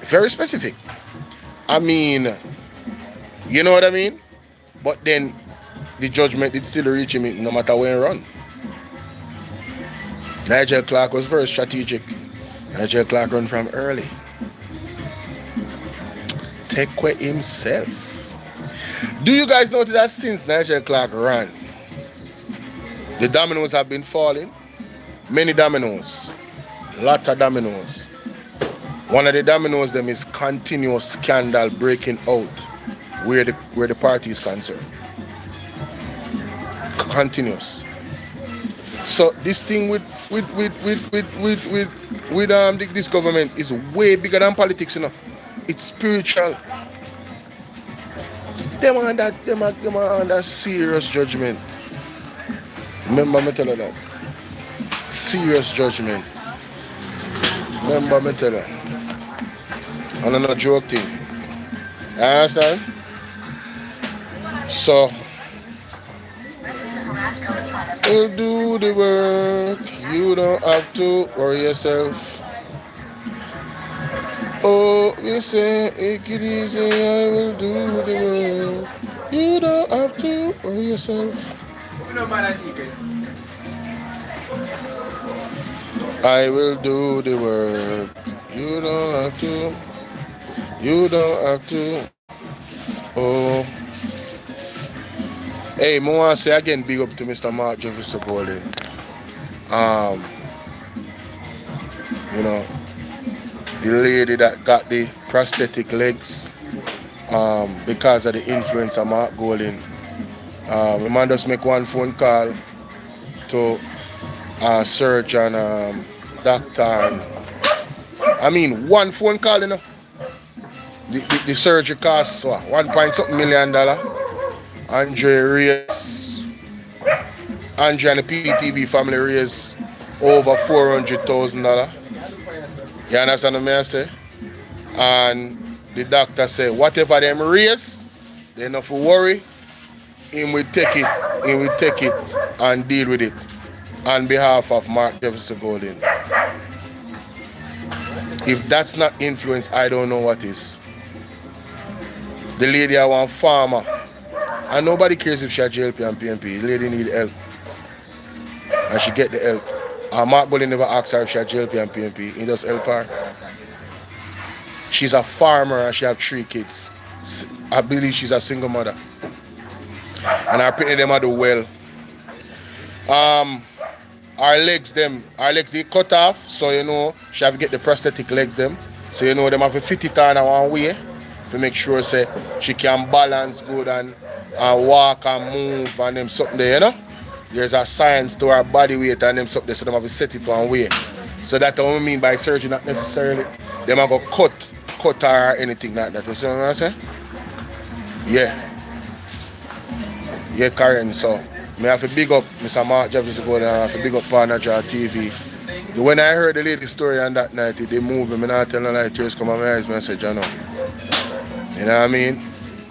Very specific. I mean, you know what I mean? But then the judgment did still reach him no matter where he run. Nigel Clark was very strategic. Nigel Clark run from early. Take away himself. Do you guys notice that since Nigel Clark ran, the dominoes have been falling? Many dominoes. Lot of dominoes. One of the dominoes them is continuous scandal breaking out where the party is concerned. Continuous. So this thing with this government is way bigger than politics, you know. It's spiritual. Them are under serious judgment. Remember me tell you that. Serious judgment. Remember me tell you. And I'm not joking. You understand? So you'll do the work. You don't have to worry yourself. Oh, you say take it easy, I will do the work. You don't have to worry yourself. I will do the work. You don't have to. You don't have to. Oh. Hey, I want to say again, big up to Mr. Mark Jefferson Pauline. You know, the lady that got the prosthetic legs because of the influence of Mark Golding. The man just make one phone call to a surgeon, doctor. I mean, one phone call, you know. The surgery costs $1.something million. Andre and the PTV family raised over $400,000. You understand what I say? And the doctor said, whatever them raise, they not for worry. He will take it and deal with it on behalf of Mark Jefferson Golding. If that's not influence, I don't know what is. The lady I want farmer. And nobody cares if she has JLP and PNP. The lady need help. And she get the help. And Mark Golding never asked her if she has JLP and PNP. He just help her. She's a farmer and she has 3 kids. I believe she's a single mother. And her picking them at the well. Our legs they cut off, so you know she have to get the prosthetic legs them. So you know them have to fit it on one way to make sure say she can balance good and walk and move and them something there, you know. There's a science to her body weight and them something there, so them have to set it one way. So that's what I mean by surgery, not necessarily them have to cut her or anything like that. You see what I'm saying? Yeah. Yeah, Karen, so I have to big up Mr. Mark Jefferson Golding and I have to big up Partner Jar TV. When I heard the lady story on that night, they moved me, I tell her like tears come on my eyes, I said, you know what I mean?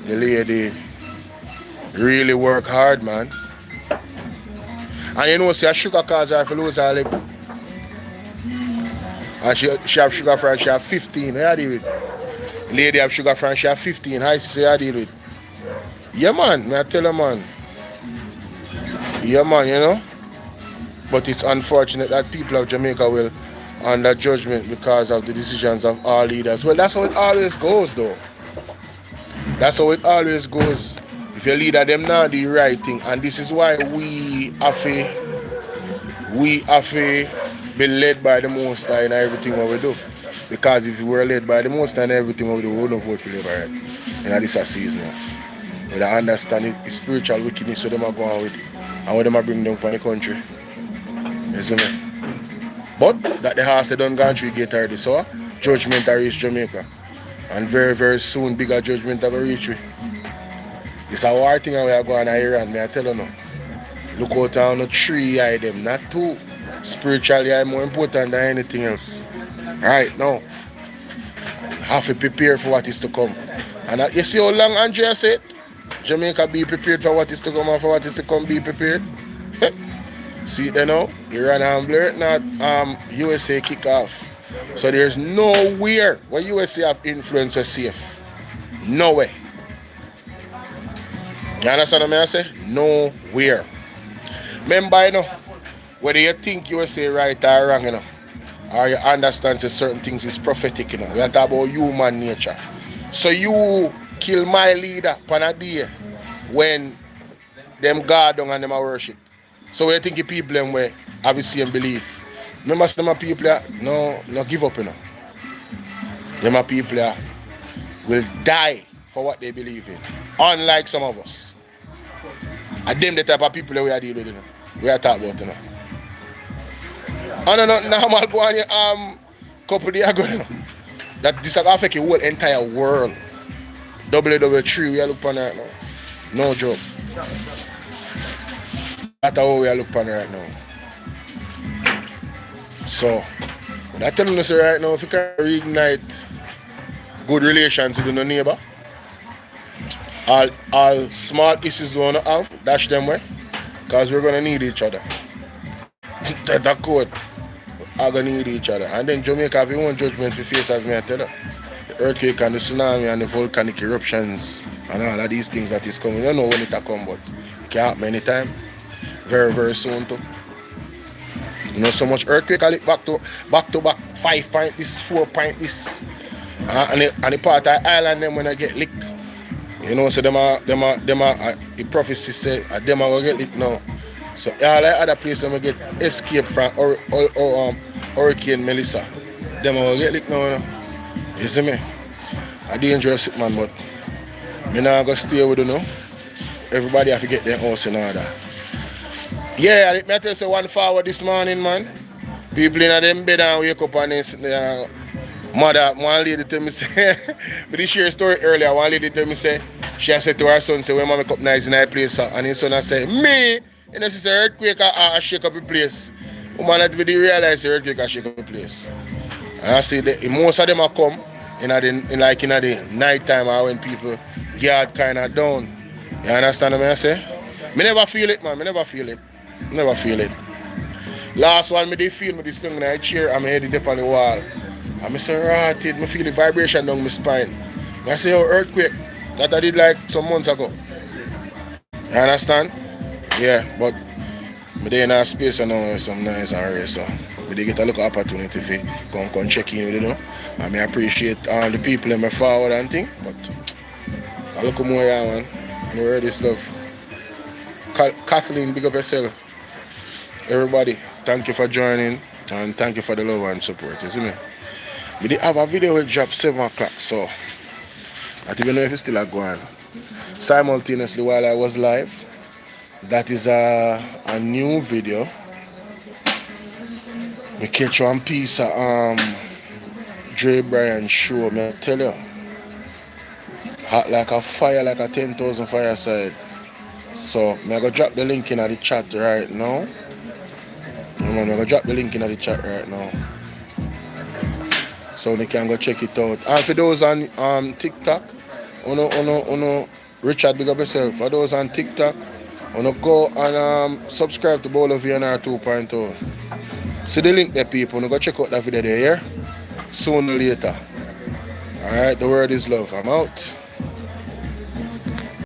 The lady really work hard, man. And you know, see, a sugar cause her to lose her leg. And she have sugar for her, she have 15, how deal with? The lady have sugar for her, she have 15, how say how deal with? Yeah, man, I tell her, man. Yeah, man, you know. But it's unfortunate that people of Jamaica will under judgment because of the decisions of our leaders. Well, that's how it always goes, though. That's how it always goes. If your leader them not do the right thing, and this is why we have to be led by the Most High in everything what we do. Because if we were led by the Most High in everything what we do, we wouldn't vote for Labour right. You know, this is a season now. They don't understand the spiritual wickedness what them are going with and what them are bring down from the country. You see me? But that the horse they done gone through gate already, so judgment will reach Jamaica. And very, very soon bigger judgment will reach we. It's a war thing we are going to Iran, me I tell you now. Look out on the 3 eye them, not 2. Spiritually are more important than anything else. Right now, have to prepare for what is to come. And you see how long Andrea said? Jamaica be prepared for what is to come and for what is to come be prepared. See it there now? Iran and Blair, not USA kick off. So there's nowhere where USA have influence or safe. Nowhere. You understand what I say? Nowhere. Remember, you know, whether you think USA right or wrong, you know, or you understand that certain things is prophetic, you know. We are talking about human nature. So you kill my leader on a day when them God down and them a worship. So we think the people them way have the same belief. Remember some people no give up, you know. Them people will die for what they believe in. Unlike some of us. And them the type of people that we are dealing with, you know. We are talking about, you know. I don't know normal go on couple days ago, you know. That this will affect the whole entire world. WW3 we are looking on right now. No joke. That's how we are looking on right now. So, what I'm telling you right now, if you can reignite good relations with your neighbor, all small issues we want to have, dash them away, because we're going to need each other. That's code. We're going to need each other. And then Jamaica have your own judgment for face, as me I tell you. The earthquake and the tsunami and the volcanic eruptions and all of these things that is coming. You don't know when it will come, but it can happen anytime. Very, very soon too. You know, so much earthquake I look back to back 5 point this, 4 point this. And the part of the island them when I get licked. You know, so them are the prophecy say them are gonna get licked now. So all the other places them get escape from Hurricane Melissa. Them are gonna get licked now. You see me? A dangerous man, but me not gonna stay with you now. Everybody have to get their house in order. Yeah, I tell you one forward this morning, man. People in them bed and wake up and mother, one lady tell me say, I did share a story earlier, one lady tell me say, she said to her son, say, when mama make up nice in her place, and his son I say, me? You know, she say, earthquake I shake up the place. Woman that really realize the earthquake I shake up the place. And I say, most of them are come in the night time or when people get kind of down. You understand what I say? Me never feel it, man. Me never feel it. Never feel it. Last one, me did feel me this thing in a chair and my head up on the wall. And I say, rotted, I feel the vibration down my spine. And I say, oh, earthquake. That I did like some months ago. You understand? Yeah, but I did in a space and now some nice and rare, so I did get a little opportunity to come check in with you know. And I appreciate all the people in my forward and thing, but I look more here, man. I heard this love. Kathleen, big up yourself. Everybody, thank you for joining and thank you for the love and support, you see me? We did have a video which dropped 7 o'clock, so I don't even know if it's still going. Simultaneously while I was live, that is a new video. We catch one piece of Dre Bryan show, me tell you. Hot like a fire, like a 10,000 fireside. So, I'm going to drop the link in the chat right now. I'm going to drop the link in the chat right now. So you can go check it out. And for those on TikTok, Richard, big up yourself. For those on TikTok, go and subscribe to BOLO V&R 2.0. See the link there, people. Go check out that video there, yeah? Sooner or later. Alright, the word is love. I'm out.